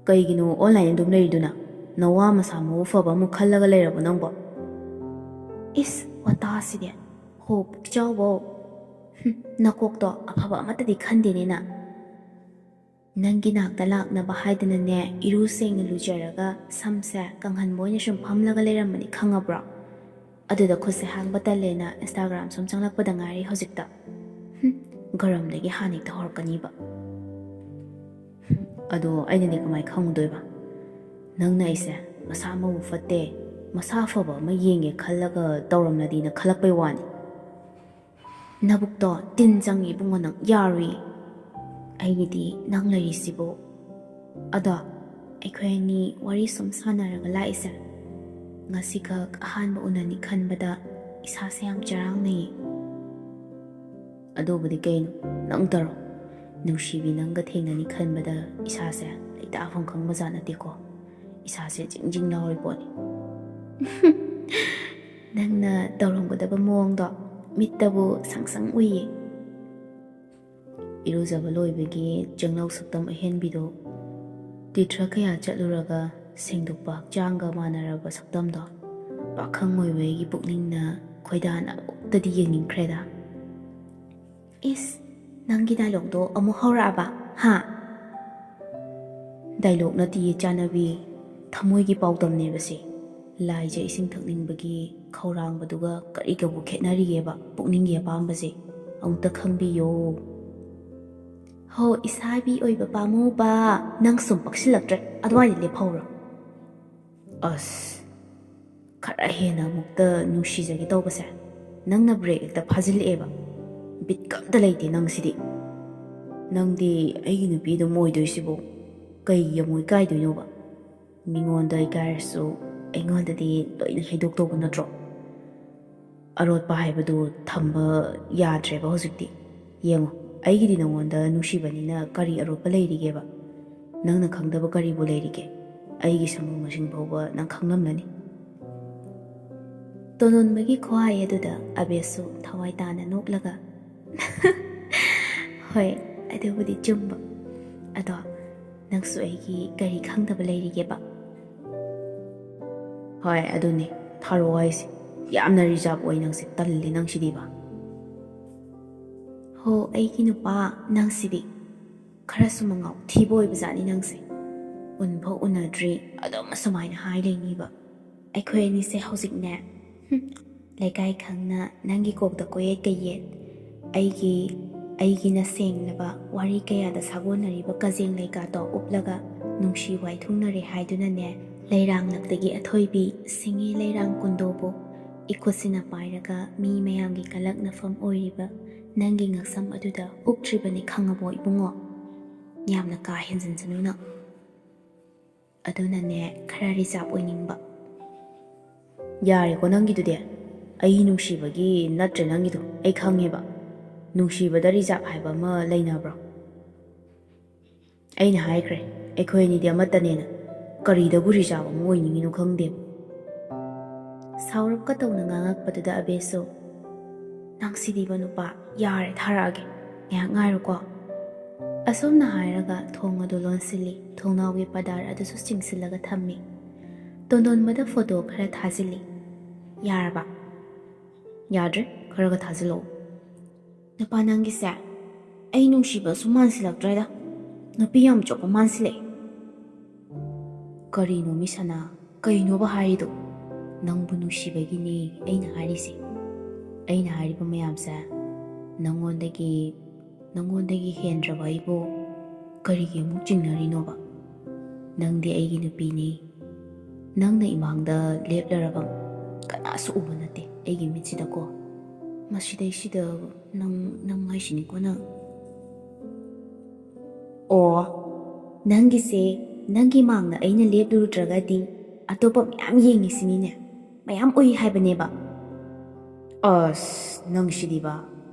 "ꯀꯩꯒꯤꯅꯣ ꯑꯣꯟꯂꯥꯏꯟ ꯑꯗꯨꯝ ꯂꯩꯔꯤꯗꯨꯅ? ꯅꯋꯥ ꯃꯁꯥ ꯃꯎ ꯐꯕ ꯑꯃꯨꯛ ꯈꯜꯂꯒ ꯂꯩꯔꯕꯣ ꯅꯪꯕꯣ?" "ꯏꯁ ꯋꯥꯇꯥꯁꯤꯗꯤ! ꯍꯣ ꯄꯨꯛꯆꯥꯎꯕꯧ, ꯅꯀꯣꯛꯇꯣ ꯑꯐꯕ ꯑꯃꯠꯇꯗꯤ ꯈꯟꯗꯦꯅꯦ꯫ ꯅꯪꯒꯤ ꯅꯥꯛꯇ ꯂꯥꯛꯅꯕ ꯍꯥꯏꯗꯅꯅꯦ ꯏꯔꯨ ꯁꯦꯡꯅ ꯂꯨꯖꯔꯒ ꯁꯝꯁꯦ ꯀꯪꯍꯟꯕ ꯑꯣꯏꯅ ꯁꯨꯝ ꯐꯝꯂꯒ ꯂꯩꯔꯝꯕꯅꯤ ꯈꯪꯉꯕ꯭ꯔꯣ? ꯑꯗꯨꯗ ꯈꯨꯠꯁꯦ ꯍꯥꯡꯕ ꯇꯜꯂꯦꯅ ꯏꯟꯁꯇꯥꯒ꯭ꯔꯥꯝ ꯁꯨꯝ ꯆꯪꯂꯛꯄꯗ ꯉꯥꯏꯔꯤ ꯍꯧꯖꯤꯛꯇ꯫ ꯒꯔꯝꯗꯒꯤ ꯍꯥꯟꯅ ꯍꯦꯛꯇ ꯍꯧꯔꯛꯀꯅꯤꯕ." "ꯑꯗꯣ ꯑꯩꯅꯗꯤ ꯀꯃꯥꯏ ꯈꯪꯉꯨꯗꯣꯏꯕ? ꯅꯪꯅ ꯑꯩꯁꯦ ꯃꯁꯥ ꯃꯎ ꯐꯠꯇꯦ, ꯃꯁꯥ ꯐꯕ ꯑꯃ ꯌꯦꯡꯒꯦ ꯈꯜꯂꯒ ꯇꯧꯔꯝꯂꯗꯤꯅ ꯈꯜꯂꯛꯄꯩ ꯋꯥꯅꯤ." "ꯅꯕꯨꯛꯇꯣ ꯇꯤꯟ ꯆꯪꯉꯤ ꯏꯕꯨꯡꯉꯣ ꯅꯪ, ꯌꯥꯔꯣꯏꯌꯦ꯫ ꯑꯩꯒꯤꯗꯤ ꯅꯪ ꯂꯩꯔꯤꯁꯤꯕꯨ꯫ ꯑꯗꯣ ꯑꯩꯈꯣꯏ ꯑꯅꯤ ꯋꯥꯔꯤ ꯁꯨꯝ ꯁꯥꯟꯅꯔꯒ ꯂꯥꯛꯏꯁꯦ, ꯉꯁꯤꯈꯛ ꯑꯍꯥꯟꯕ ꯎꯅꯅꯤ ꯈꯟꯕꯗ ꯏꯁꯥꯁꯦ ꯌꯥꯝ ꯆꯔꯥꯡꯅꯩꯌꯦ." "ꯑꯗꯨꯕꯨꯗꯤ ꯀꯩꯅꯣ, ꯅꯪ ꯇꯧꯔꯣ꯫ ꯅꯨꯡꯁꯤꯕꯤ ꯅꯪꯒ ꯊꯦꯡꯅꯅꯤ ꯈꯟꯕꯗ ꯏꯁꯥꯁꯦ ꯂꯩꯇꯥꯐꯝ ꯈꯪꯕꯖꯥꯠ ꯅꯠꯇꯦꯀꯣ꯫ ꯏꯁꯥꯁꯦ ꯖꯤꯡ ꯖꯤꯡ ꯂꯥꯎꯔꯤ ꯄꯣꯠꯅꯤ." "ꯅꯪꯅ ꯇꯧꯔꯝꯒꯗꯕ ꯃꯑꯣꯡꯗꯣ ꯃꯤꯠꯇꯕꯨ ꯁꯪ ꯎꯏꯌꯦ." ꯏꯔꯨꯖꯕ ꯂꯣꯏꯕꯒꯤ ꯆꯦꯡꯂꯧ ꯁꯛꯇꯝ ꯑꯍꯦꯟꯕꯤꯗꯣ, ꯇꯤꯊ꯭ꯔ ꯀꯌꯥ ꯆꯠꯂꯨꯔꯒ ꯁꯦꯡꯗꯣꯛꯄ ꯍꯛꯆꯥꯡꯒ ꯃꯥꯟꯅꯔꯕ ꯁꯛꯇꯝꯗꯣ ꯄꯥꯈꯪ ꯑꯣꯏꯕ ꯑꯩꯒꯤ ꯄꯨꯛꯅꯤꯡꯅ ꯈꯣꯏꯗꯥꯅ ꯑꯃꯨꯛꯇꯗꯤ ꯌꯦꯡꯅꯤꯡꯈ꯭ꯔꯦꯗ꯫ "ꯏꯁ, ꯅꯪꯒꯤ ꯗꯥꯏꯂꯣꯛꯇꯣ ꯑꯃꯨꯛ ꯍꯧꯔꯛꯑꯕ ꯍꯥ?" "ꯗꯥꯏꯂꯣꯛ ꯅꯠꯇꯤꯌꯦ ꯆꯥꯟꯅꯕꯤ, ꯊꯃꯣꯏꯒꯤ ꯄꯥꯎꯗꯝꯅꯦꯕꯁꯦ꯫ ꯂꯥꯏꯖ ꯏꯁꯤꯡ ꯊꯛꯅꯤꯡꯕꯒꯤ ꯈꯧꯔꯥꯡꯕꯗꯨꯒ ꯀꯔꯤꯒꯕꯨ ꯈꯦꯠꯅꯔꯤꯒꯦꯕ ꯄꯨꯛꯅꯤꯡꯒꯤ ꯑꯄꯥꯝꯕꯁꯦ? ꯑꯃꯨꯛꯇ ꯈꯪꯕꯤꯌꯣ." ꯍꯣ ꯏꯁꯥꯕꯤ ꯑꯣꯏꯕ ꯄꯥꯝꯃꯨꯕ ꯅꯪ ꯁꯨꯝ ꯄꯛꯁꯤꯜꯂꯛꯇ꯭ꯔꯦ ꯑꯗꯨꯃꯥꯏꯅ ꯂꯦꯞꯍꯧꯔꯣ ꯑꯁ ꯈꯔ ꯍꯦꯟꯅ ꯑꯃꯨꯛꯇ ꯅꯨꯡꯁꯤꯖꯒꯦ ꯇꯧꯕꯁꯦ ꯅꯪꯅ ꯕ꯭ꯔꯦꯛ ꯍꯦꯛꯇ ꯐꯥꯖꯤꯜꯂꯛꯑꯦꯕ ꯕꯤꯠꯀ ꯑꯝꯇ ꯂꯩꯇꯦ ꯅꯪꯁꯤꯗꯤ ꯅꯪꯗꯤ ꯑꯩꯒꯤ ꯅꯨꯄꯤ ꯑꯗꯨꯝ ꯑꯣꯏꯗꯣꯏꯁꯤꯕꯨ ꯀꯩꯒꯤ ꯑꯃꯨꯛ ꯏꯀꯥꯏꯗꯣꯏꯅꯣꯕ ꯃꯤꯉꯣꯟꯗ ꯏꯀꯥꯏꯔꯁꯨ ꯑꯩꯉꯣꯟꯗꯗꯤ ꯂꯣꯏꯅ ꯍꯩꯗꯣꯛꯇꯧꯕ ꯅꯠꯇ꯭ꯔꯣ ꯑꯔꯣꯠꯄ ꯍꯥꯏꯕꯗꯨ ꯊꯝꯕ ꯌꯥꯗ꯭ꯔꯦꯕ ꯍꯧꯖꯤꯛꯇꯤ ꯌꯦꯡꯉꯣ ꯑꯩꯒꯤꯗꯤ ꯅꯉꯣꯟꯗ ꯅꯨꯡꯁꯤꯕꯅꯤꯅ ꯀꯔꯤ ꯑꯔꯣꯠꯄ ꯂꯩꯔꯤꯒꯦꯕ ꯅꯪꯅ ꯈꯪꯗꯕ ꯀꯔꯤꯕꯨ ꯂꯩꯔꯤꯒꯦ ꯑꯩꯒꯤ ꯁꯃꯨ ꯃꯁꯤꯡ ꯐꯥꯎꯕ ꯅꯪ ꯈꯪꯂꯝꯂꯅꯤ ꯇꯣꯟꯗꯣꯟꯕꯒꯤ ꯈꯨꯍꯥꯏ ꯑꯗꯨꯗ ꯑꯕꯦꯁꯁꯨ ꯊꯋꯥꯏ ꯇꯥꯅ ꯅꯣꯛꯂꯒ ꯍꯣꯏ ꯑꯗꯨꯕꯨꯗꯤ ꯆꯨꯝꯕ ꯑꯗꯣ ꯅꯪꯁꯨ ꯑꯩꯒꯤ ꯀꯔꯤ ꯈꯪꯗꯕ ꯂꯩꯔꯤꯒꯦꯕ ꯍꯣꯏ ꯑꯗꯨꯅꯦ ꯊꯥꯔꯛꯑꯣ ꯍꯥꯏꯁꯦ ꯌꯥꯝꯅ ꯔꯤꯖꯥꯔꯚ ꯑꯣꯏ ꯅꯪꯁꯦ ꯇꯜꯂꯤ ꯅꯪꯁꯤꯗꯤꯕ ꯍꯣ ꯑꯩꯒꯤ ꯅꯨꯄꯥ ꯅꯪꯁꯤꯗꯤ ꯈꯔꯁꯨ ꯃꯉꯥꯎ ꯊꯤꯕ ꯑꯣꯏꯕꯖꯥꯠꯅꯤ ꯅꯪꯁꯦ ꯎꯟꯐꯥꯎ ꯎꯅꯗ꯭ꯔꯤ ꯑꯗꯨꯝ ꯑꯁꯨꯃꯥꯏꯅ ꯍꯥꯏ ꯂꯩꯅꯤꯕ ꯑꯩꯈꯣꯏ ꯑꯅꯤꯁꯦ ꯍꯧꯖꯤꯛꯅꯦ ꯂꯩꯀꯥꯏ ꯈꯪꯅ ꯅꯪꯒꯤ ꯀꯣꯛꯇ ꯀꯣꯌꯦꯠ ꯀꯌꯦꯠ ꯑꯩꯒꯤꯅ ꯁꯦꯡꯂꯕ ꯋꯥꯔꯤ ꯀꯌꯥꯗ ꯁꯥꯒꯣꯟꯅꯔꯤꯕ ꯀꯖꯦꯡ ꯂꯩꯀꯥꯗꯣ ꯎꯞꯂꯒ ꯅꯨꯡꯁꯤ ꯋꯥꯏꯊꯨꯡꯅꯔꯦ ꯍꯥꯏꯗꯨꯅꯅꯦ ꯂꯩꯔꯥꯡꯂꯛꯇꯒꯤ ꯑꯊꯣꯏꯕꯤ ꯁꯤꯡꯉꯤ ꯂꯩꯔꯥꯡ ꯀꯨꯟꯗꯣꯕꯨ ꯏꯈꯨꯠꯁꯤꯅ ꯄꯥꯏꯔꯒ ꯃꯤ ꯃꯌꯥꯝꯒꯤ ꯀꯂꯛꯅꯐꯝ ꯑꯣꯏꯔꯤꯕ ꯅꯪꯒꯤ ꯉꯛꯁꯝ ꯑꯗꯨꯗ ꯎꯞꯇ꯭ꯔꯤꯕꯅꯤ ꯈꯪꯉꯕꯣ ꯏꯕꯨꯡꯉꯣ ꯌꯥꯝꯅ ꯀꯥ ꯍꯦꯟꯖꯤꯟꯖꯅꯨ ꯅꯪ ꯑꯗꯨꯅꯅꯦ ꯈꯔ ꯔꯤꯖꯥꯔꯚ ꯑꯣꯏꯅꯤꯡꯕ ꯌꯥꯔꯦꯀꯣ ꯅꯪꯒꯤꯗꯨꯗꯤ ꯑꯩ ꯅꯨꯡꯁꯤꯕꯒꯤ ꯅꯠꯇ꯭ꯔꯦ ꯅꯪꯒꯤꯗꯣ ꯑꯩ ꯈꯪꯉꯦꯕ ꯅꯨꯡꯁꯤꯕꯗ ꯔꯤꯖꯥꯔꯚ ꯍꯥꯏꯕ ꯑꯃ ꯂꯩꯅꯕ꯭ꯔꯣ ꯑꯩꯅ ꯍꯥꯏꯈ꯭ꯔꯦ ꯑꯩꯈꯣꯏ ꯑꯅꯤꯗꯤ ꯑꯃꯠꯇꯅꯦꯅ ꯀꯔꯤꯗꯕꯨ ꯔꯤꯖꯥꯔꯚ ꯑꯃ ꯑꯣꯏꯅꯤꯡꯉꯤꯅꯣ ꯈꯪꯗꯦꯕ ꯁꯥꯎꯔꯞꯀ ꯇꯧꯅ ꯉꯥꯡꯉꯛꯄꯗꯨꯗ ꯑꯕꯦꯁꯁꯨ ꯅꯪ ꯁꯤꯗꯤꯕ ꯅꯨꯄꯥ ꯌꯥꯔꯦ ꯊꯥꯔꯛꯑꯒꯦ ꯉꯥꯏꯍꯥꯛ ꯉꯥꯏꯔꯣꯀꯣ ꯑꯁꯣꯝꯅ ꯍꯥꯏꯔꯒ ꯊꯣꯡ ꯑꯗꯨ ꯂꯣꯟꯁꯤꯜꯂꯤ ꯊꯣꯡꯅꯥꯎꯒꯤ ꯄꯗꯥꯔ ꯑꯗꯨꯁꯨ ꯆꯤꯡꯁꯤꯜꯂꯒ ꯊꯝꯃꯤ ꯇꯣꯟꯗꯣꯟꯕꯗ ꯐꯣꯇꯣ ꯈꯔ ꯊꯥꯖꯤꯜꯂꯤ ꯌꯥꯔꯕ ꯌꯥꯗ꯭ꯔꯦ ꯈꯔꯒ ꯊꯥꯖꯤꯜꯂꯛꯑꯣ ꯅꯨꯄꯥ ꯅꯪꯒꯤꯁꯦ ꯑꯩ ꯅꯨꯡꯁꯤꯕꯁꯨ ꯃꯥꯟꯁꯤꯜꯂꯛꯇ꯭ꯔꯦꯗ ꯅꯨꯄꯤ ꯌꯥꯝ ꯆꯣꯞꯄ ꯃꯥꯟꯁꯤꯜꯂꯛꯑꯦ ꯀꯔꯤꯅꯣ ꯃꯤꯁꯅꯥ ꯀꯩꯅꯣꯕ ꯍꯥꯏꯔꯤꯗꯣ ꯅꯪꯕꯨ ꯅꯨꯡꯁꯤꯕꯒꯤꯅꯦ ꯑꯩꯅ ꯍꯥꯏꯔꯤꯁꯦ ꯑꯩꯅ ꯍꯥꯏꯔꯤꯕ ꯃꯌꯥꯝꯁꯦ ꯅꯪꯉꯣꯟꯗꯒꯤ ꯍꯦꯟꯗ꯭ꯔꯕ ꯑꯩꯕꯨ ꯀꯔꯤꯒꯤ ꯑꯃꯨꯛ ꯆꯤꯡꯅꯔꯤꯅꯣꯕ ꯅꯪꯗꯤ ꯑꯩꯒꯤ ꯅꯨꯄꯤꯅꯤ ꯅꯪꯅ ꯏꯃꯥꯡꯗ ꯂꯦꯞꯂꯔꯕ ꯀꯅꯥꯁꯨ ꯎꯕ ꯅꯠꯇꯦ ꯑꯩꯒꯤ ꯃꯤꯠꯁꯤꯗꯀꯣ ꯃꯁꯤꯗꯩꯁꯤꯗ ꯅꯪ ꯍꯥꯏꯁꯤꯅꯤꯀꯣ ꯅꯪ ꯑꯣ ꯅꯪꯒꯤꯁꯦ ꯅꯪꯒꯤ ꯃꯥꯡꯗ ꯑꯩꯅ ꯂꯦꯞꯂꯨꯗ꯭ꯔꯒꯗꯤ ꯑꯇꯣꯞꯄ ꯃꯌꯥꯝ ꯌꯦꯡꯉꯤꯁꯤꯅꯤꯅꯦ ꯃꯌꯥꯝ ꯎꯏ ꯍꯥꯏꯕꯅꯦꯕ ꯑꯁ ꯅꯪꯁꯤꯗꯤꯕ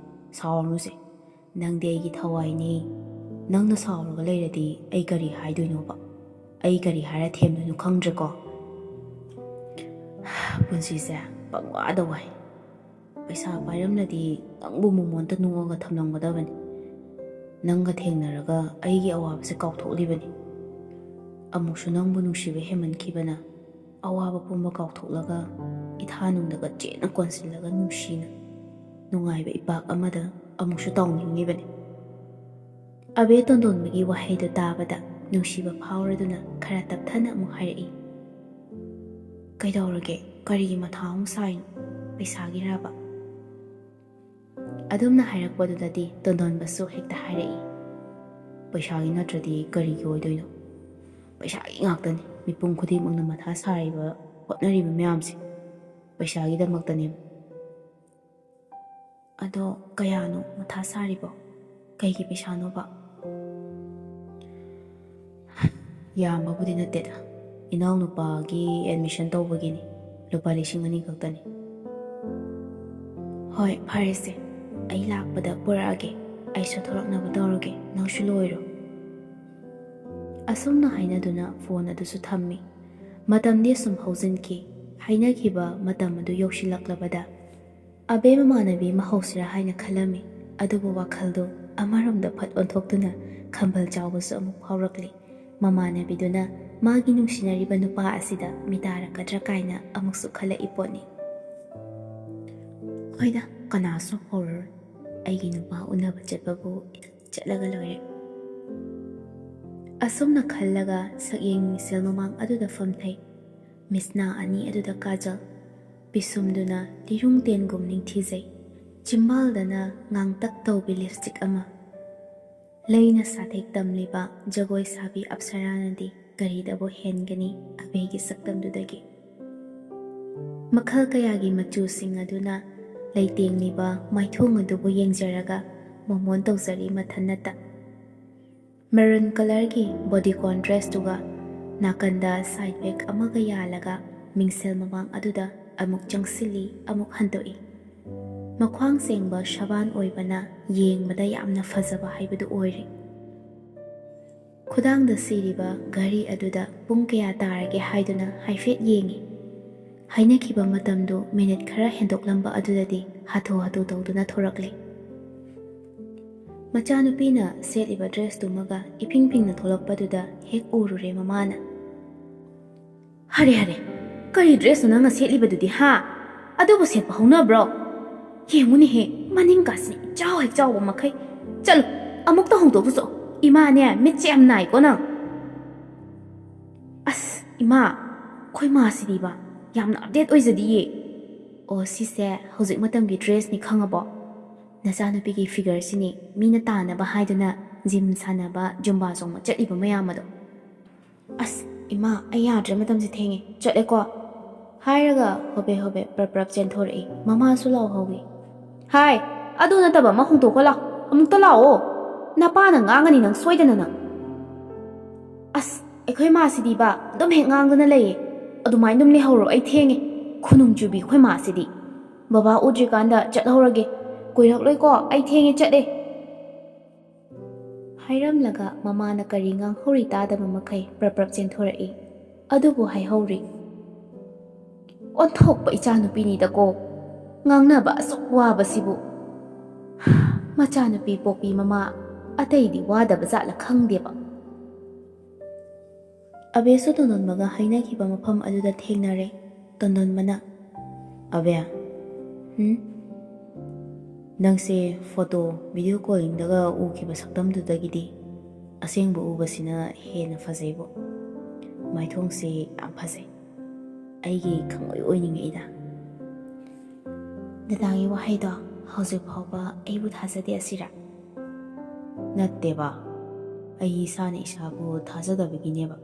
ꯁꯥꯎꯔꯅꯨꯁꯦ ꯅꯪꯗꯤ ꯑꯩꯒꯤ ꯊꯋꯥꯏꯅꯤ ꯅꯪꯅ ꯁꯥꯎꯔꯒ ꯂꯩꯔꯗꯤ ꯑꯩ ꯀꯔꯤ ꯍꯥꯏꯗꯣꯏꯅꯣꯕ ꯑꯩ ꯀꯔꯤ ꯍꯥꯏꯔ ꯊꯦꯝꯗꯣꯏꯅꯣ ꯈꯪꯗ꯭ꯔꯦꯀꯣ ꯄꯨꯟꯁꯤꯁꯦ ꯄꯪꯋꯥꯗ ꯋꯥꯏ ꯄꯩꯁꯥ ꯄꯥꯏꯔꯝꯂꯗꯤ ꯅꯪꯕꯨ ꯃꯃꯣꯟꯇ ꯅꯨꯡꯉꯒ ꯊꯝꯂꯝꯒꯗꯕꯅꯤ ꯅꯪꯒ ꯊꯦꯡꯅꯔꯒ ꯑꯩꯒꯤ ꯑꯋꯥꯕꯁꯦ ꯀꯥꯎꯊꯣꯛꯂꯤꯕꯅꯤ ꯑꯃꯨꯛꯁꯨ ꯅꯪꯕꯨ ꯅꯨꯡꯁꯤꯕ ꯍꯦꯃꯟꯈꯤꯕꯅ ꯑꯋꯥꯕ ꯄꯨꯝꯕ ꯀꯥꯎꯊꯣꯛꯂꯒ ꯏꯊꯥꯅꯨꯡꯗꯒ ꯆꯦꯠꯅ ꯀꯣꯟꯁꯤꯜꯂꯒ ꯅꯨꯡꯁꯤꯅ ꯅꯨꯡꯉꯥꯏꯕ ꯏꯄꯥꯛ ꯑꯃꯗ ꯑꯃꯨꯛꯁꯨ ꯇꯥꯎꯅꯤꯡꯂꯤꯕꯅꯤ ꯑꯕꯦ ꯇꯣꯟꯗꯣꯟꯕꯒꯤ ꯋꯥꯍꯩꯗꯨ ꯇꯥꯕꯗ ꯅꯨꯡꯁꯤꯕ ꯐꯥꯎꯔꯗꯨꯅ ꯈꯔ ꯇꯞꯊꯅ ꯑꯃꯨꯛ ꯍꯥꯏꯔꯛꯏ ꯀꯩꯗꯧꯔꯒꯦ ꯀꯔꯤꯒꯤ ꯃꯊꯥ ꯑꯃꯨꯛ ꯁꯥꯏꯅꯣ ꯄꯩꯁꯥꯒꯤꯔꯕ ꯑꯗꯨꯝꯅ ꯍꯥꯏꯔꯛꯄꯗꯨꯗꯗꯤ ꯇꯣꯟꯗꯣꯟꯕꯁꯨ ꯍꯦꯛꯇ ꯍꯥꯏꯔꯛꯏ ꯄꯩꯁꯥꯒꯤ ꯅꯠꯇ꯭ꯔꯗꯤ ꯀꯔꯤꯒꯤ ꯑꯣꯏꯗꯣꯏꯅꯣ ꯄꯩꯁꯥꯒꯤ ꯉꯥꯛꯇꯅꯤ ꯃꯤꯄꯨꯝ ꯈꯨꯗꯤꯡꯃꯛꯅ ꯃꯊꯥ ꯁꯥꯔꯤꯕ ꯍꯣꯠꯅꯔꯤꯕ ꯃꯌꯥꯝꯁꯦ ꯄꯩꯁꯥꯒꯤꯗꯃꯛꯇꯅꯦꯕ ꯑꯗꯣ ꯀꯌꯥꯅꯣ ꯃꯊꯥ ꯁꯥꯔꯤꯕꯣ ꯀꯩꯒꯤ ꯄꯩꯁꯥꯅꯣꯕ ꯌꯥꯝꯕꯕꯨꯗꯤ ꯅꯠꯇꯦꯗ ꯏꯅꯥꯎꯅꯨꯄꯥꯒꯤ ꯑꯦꯗꯃꯤꯁꯟ ꯇꯧꯕꯒꯤꯅꯤ ꯂꯨꯄꯥ 2,000 ꯈꯛꯇꯅꯤ ꯍꯣꯏ ꯐꯔꯦꯁꯦ ꯑꯩ ꯂꯥꯛꯄꯗ ꯄꯨꯔꯛꯑꯒꯦ ꯑꯩꯁꯨ ꯊꯣꯔꯛꯅꯕ ꯇꯧꯔꯒꯦ ꯅꯪꯁꯨ ꯂꯣꯏꯔꯣ ꯑꯁꯨꯝꯅ ꯍꯥꯏꯅꯗꯨꯅ ꯐꯣꯟ ꯑꯗꯨꯁꯨ ꯊꯝꯃꯤ ꯃꯇꯝꯗꯤ ꯑꯁꯨꯝ ꯍꯧꯖꯤꯟꯈꯤ ꯍꯥꯏꯅꯈꯤꯕ ꯃꯇꯝ ꯑꯗꯨ ꯌꯧꯁꯤꯜꯂꯛꯂꯕꯗ ꯑꯕꯦ ꯃꯃꯥꯟꯅꯕꯤ ꯑꯃ ꯍꯧꯁꯤꯔꯥ ꯍꯥꯏꯅ ꯈꯜꯂꯝꯃꯤ ꯑꯗꯨꯕꯨ ꯋꯥꯈꯜꯗꯨ ꯑꯃꯔꯣꯝꯗ ꯐꯠ ꯑꯣꯟꯊꯣꯛꯇꯨꯅ ꯈꯝꯕꯜ ꯆꯥꯎꯕꯁꯨ ꯑꯃꯨꯛ ꯐꯥꯎꯔꯛꯂꯤ ꯃꯃꯥꯟꯅꯕꯤꯗꯨꯅ ꯃꯥꯒꯤ ꯅꯨꯡꯁꯤꯅꯔꯤꯕ ꯅꯨꯄꯥ ꯑꯁꯤꯗ ꯃꯤꯇꯥꯔꯛꯀꯗ꯭ꯔꯥ ꯀꯥꯏꯅ ꯑꯃꯨꯛꯁꯨ ꯈꯜꯂꯛꯏ ꯄꯣꯠꯅꯤ ꯍꯣꯏꯗ ꯀꯅꯥꯁꯨ ꯍꯧꯔꯔꯣꯏ ꯑꯩꯒꯤ ꯅꯨꯄꯥ ꯎꯅꯕ ꯆꯠꯄꯕꯨ ꯆꯠꯂꯒ ꯂꯣꯏꯔꯦ ꯑꯁꯨꯝꯅ ꯈꯜꯂꯒ ꯁꯛꯌꯦꯡ ꯃꯤꯡꯁꯦꯜ ꯃꯃꯥꯡ ꯑꯗꯨꯗ ꯐꯝꯊꯩ ꯃꯤꯁꯅꯥ ꯑꯅꯤ ꯑꯗꯨꯗ ꯀꯥꯖꯜ ꯄꯤꯁꯨꯝꯗꯨꯅ ꯂꯤꯔꯨꯡ ꯇꯦꯟꯒꯨꯝ ꯅꯤꯡꯊꯤꯖꯩ ꯆꯤꯝꯕꯥꯜꯗꯅ ꯉꯥꯡꯇꯛ ꯇꯧꯕꯤ ꯂꯤꯞꯁꯇꯤꯛ ꯑꯃ ꯂꯩꯅ ꯁꯥꯊꯦꯛ ꯇꯝꯂꯤꯕ ꯖꯒꯣꯏ ꯁꯥꯕꯤ ꯑꯞꯁꯔꯥꯅꯗꯤ ꯀꯔꯤꯗꯕꯨ ꯍꯦꯟꯒꯅꯤ ꯑꯕꯦꯒꯤ ꯁꯛꯇꯝꯗꯨꯗꯒꯤ? ꯃꯈꯜ ꯀꯌꯥꯒꯤ ꯃꯆꯨꯁꯤꯡ ꯑꯗꯨꯅ ꯂꯩꯇꯦꯡꯂꯤꯕ ꯃꯥꯏꯊꯣꯡ ꯑꯗꯨꯕꯨ ꯌꯦꯡꯖꯔꯒ ꯃꯣꯃꯣꯟ ꯇꯧꯖꯔꯤ ꯃꯊꯟꯅꯇ꯫ ꯃꯔꯨꯟ ꯀꯂꯔꯒꯤ ꯕꯣꯗꯤꯀꯣꯟ ꯗ꯭ꯔꯦꯁꯇꯨꯒ ꯅꯥꯀꯟꯗ ꯁꯥꯏꯠ ꯕꯦꯛ ꯑꯃꯒ ꯌꯥꯜꯂꯒ ꯃꯤꯡꯁꯦꯜ ꯃꯃꯥꯡ ꯑꯗꯨꯗ ꯑꯃꯨꯛ ꯆꯪꯁꯤꯜꯂꯤ ꯑꯃꯨꯛ ꯍꯟꯗꯣꯛꯏ꯫ ꯃꯈ꯭ꯋꯥꯡ ꯁꯦꯡꯕ ꯁꯕꯥꯟ ꯑꯣꯏꯕꯅ ꯌꯦꯡꯕꯗ ꯌꯥꯝꯅ ꯐꯖꯕ ꯍꯥꯏꯕꯗꯨ ꯑꯣꯏꯔꯤ꯫ ꯈꯨꯗꯥꯡꯗ ꯁꯤꯔꯤꯕ ꯘꯔꯤ ꯑꯗꯨꯗ ꯄꯨꯡ ꯀꯌꯥ ꯇꯥꯔꯒꯦ ꯍꯥꯏꯗꯨꯅ ꯍꯥꯏꯐꯦꯠ ꯌꯦꯡꯏ꯫ ꯍꯥꯏꯅꯈꯤꯕ ꯃꯇꯝꯗꯨ ꯃꯤꯅꯤꯠ ꯈꯔ ꯍꯦꯟꯗꯣꯛꯂꯝꯕ ꯑꯗꯨꯗꯗꯤ ꯍꯥꯊꯨ ꯍꯥꯊꯨ ꯇꯧꯗꯨꯅ ꯊꯣꯔꯛꯂꯤ꯫ ꯃꯆꯥꯅꯨꯄꯤꯅ ꯁꯦꯠꯂꯤꯕ ꯗ꯭ꯔꯦꯁꯇꯨꯃꯒ ꯏꯐꯤꯡ ꯐꯤꯡꯅ ꯊꯣꯛꯂꯛꯄꯗꯨꯗ ꯍꯦꯛ ꯎꯔꯨꯔꯦ ꯃꯃꯥꯅ꯫ "ꯍꯔꯦ ꯍꯔꯦ, ꯀꯔꯤ ꯗ꯭ꯔꯦꯁꯅꯣ ꯅꯪꯅ ꯁꯦꯠꯂꯤꯕꯗꯨꯗꯤ ꯍꯥ? ꯑꯗꯨꯕꯨ ꯁꯦꯠꯄ ꯍꯧꯅꯕ꯭ꯔꯣ? ꯌꯦꯡꯉꯨꯅꯦꯍꯦ, ꯃꯅꯤꯡꯀꯥꯁꯤꯅ ꯏꯆꯥꯎ ꯍꯦꯛ ꯆꯥꯎꯕ ꯃꯈꯩ꯫ ꯆꯠꯂꯨ, ꯑꯃꯨꯛꯇ ꯍꯣꯡꯗꯣꯛꯎꯆꯣ꯫ ꯏꯃꯥꯅꯦ, ꯃꯤꯠꯁꯦ ꯌꯥꯝ ꯅꯥꯏꯀꯣ ꯅꯪ." "ꯑꯁ ꯏꯃꯥ, ꯑꯩꯈꯣꯏ ꯃꯥꯁꯤꯗꯤꯕ ꯌꯥꯝꯅ ꯑꯞꯗꯦꯠ ꯑꯣꯏꯖꯗꯤꯌꯦ." "ꯑꯣ, ꯁꯤꯁꯦ ꯍꯧꯖꯤꯛ ꯃꯇꯝꯒꯤ ꯗ꯭ꯔꯦꯁꯅꯤ ꯈꯪꯉꯕꯣ? ꯅꯆꯥꯅꯨꯄꯤꯒꯤ ꯐꯤꯒꯔꯁꯤꯅꯤ ꯃꯤꯅ ꯇꯥꯅꯕ ꯍꯥꯏꯗꯨꯅ ꯖꯤꯝ ꯁꯥꯟꯅꯕ ꯖꯨꯝꯕꯥ ꯆꯣꯡꯕ ꯆꯠꯂꯤꯕ ꯃꯌꯥꯝ ꯑꯗꯣ." "ꯑꯁ ꯏꯃꯥ, ꯑꯩ ꯌꯥꯗ꯭ꯔꯦ, ꯃꯇꯝꯁꯦ ꯊꯦꯡꯉꯦ, ꯆꯠꯂꯦꯀꯣ." ꯍꯥꯏꯔꯒ ꯍꯣꯕꯦ ꯍꯣꯕꯦ ꯄ꯭ꯔꯞ ꯆꯦꯟꯊꯣꯔꯛꯏ꯫ ꯃꯃꯥꯁꯨ ꯂꯥꯎꯍꯧꯏ꯫ "ꯍꯥꯏ, ꯑꯗꯨ ꯅꯠꯇꯕ ꯑꯃ ꯍꯣꯡꯗꯣꯛꯀꯣ ꯂꯥꯎ, ꯑꯃꯨꯛꯇ ꯂꯥꯛꯑꯣ, ꯅꯄꯥꯅ ꯉꯥꯡꯒꯅꯤ ꯅꯪ ꯁꯣꯏꯗꯅ ꯅꯪ." "ꯑꯁ ꯑꯩꯈꯣꯏ ꯃꯥꯁꯤꯗꯤꯕ ꯑꯗꯨꯝ ꯍꯦꯛ ꯉꯥꯡꯗꯅ ꯂꯩꯌꯦ, ꯑꯗꯨꯃꯥꯏꯅ ꯑꯗꯨꯝ ꯂꯩꯍꯧꯔꯣ, ꯑꯩ ꯊꯦꯡꯉꯦ, ꯈꯨꯅꯨꯡ ꯆꯨꯕꯤ ꯑꯩꯈꯣꯏ ꯃꯥꯁꯤꯗꯤ꯫ ꯕꯕꯥ ꯎꯗ꯭ꯔꯤꯀꯥꯟꯗ ꯆꯠꯍꯧꯔꯒꯦ, ꯀꯨꯏꯔꯛꯂꯣꯏꯀꯣ, ꯑꯩ ꯊꯦꯡꯉꯦ, ꯆꯠꯂꯦ." ꯍꯥꯏꯔꯝꯂꯒ ꯃꯃꯥꯅ ꯀꯔꯤ ꯉꯥꯡꯍꯧꯔꯤ ꯇꯥꯗꯕ ꯃꯈꯩ ꯄ꯭ꯔꯞ ꯆꯦꯟꯊꯣꯔꯛꯏ꯫ ꯑꯗꯨꯕꯨ ꯍꯥꯏꯍꯧꯔꯤ꯫ "ꯑꯣꯟꯊꯣꯛꯄ ꯏꯆꯥꯅꯨꯄꯤꯅꯤꯗꯀꯣ, ꯉꯥꯡꯅꯕ ꯑꯁꯨꯛ ꯋꯥꯕꯁꯤꯕꯨ꯫ ꯃꯆꯥꯅꯨꯄꯤ ꯄꯣꯛꯄꯤ ꯃꯃꯥ ꯑꯇꯩꯗꯤ ꯋꯥꯗꯕ ꯖꯥꯠꯂ ꯈꯪꯗꯦꯕ." ꯑꯕꯦꯁꯨ ꯇꯣꯟꯗꯣꯟꯕꯒ ꯍꯥꯏꯅꯈꯤꯕ ꯃꯐꯝ ꯑꯗꯨꯗ ꯊꯦꯡꯅꯔꯦ꯫ ꯇꯣꯟꯗꯣꯟꯕꯅ, "ꯑꯕꯦ, ꯅꯪꯁꯦ ꯐꯣꯇꯣ ꯚꯤꯗꯤꯑꯣ ꯀꯣꯂꯤꯡꯗꯒ ꯎꯈꯤꯕ ꯁꯛꯇꯝꯗꯨꯗꯒꯤꯗꯤ ꯑꯁꯦꯡꯕ ꯎꯕꯁꯤꯅ ꯍꯦꯟꯅ ꯐꯖꯩꯕꯣ꯫ ꯃꯥꯏꯊꯣꯡꯁꯦ ꯌꯥꯝ ꯐꯖꯩ, ꯑꯩꯒꯤ ꯈꯪꯑꯣꯏ ꯑꯣꯏꯅꯤꯡꯉꯛꯏꯗ." "ꯗꯗꯥꯒꯤ ꯋꯥꯍꯩꯗꯣ ꯍꯧꯖꯤꯛ ꯐꯥꯎꯕ ꯑꯩꯕꯨ ꯊꯥꯖꯗꯦ ꯑꯁꯤꯔꯥ?" "ꯅꯠꯇꯦꯕ, ꯑꯩ ꯏꯁꯥꯅ ꯏꯁꯥꯕꯨ ꯊꯥꯖꯗꯕꯒꯤꯅꯦꯕ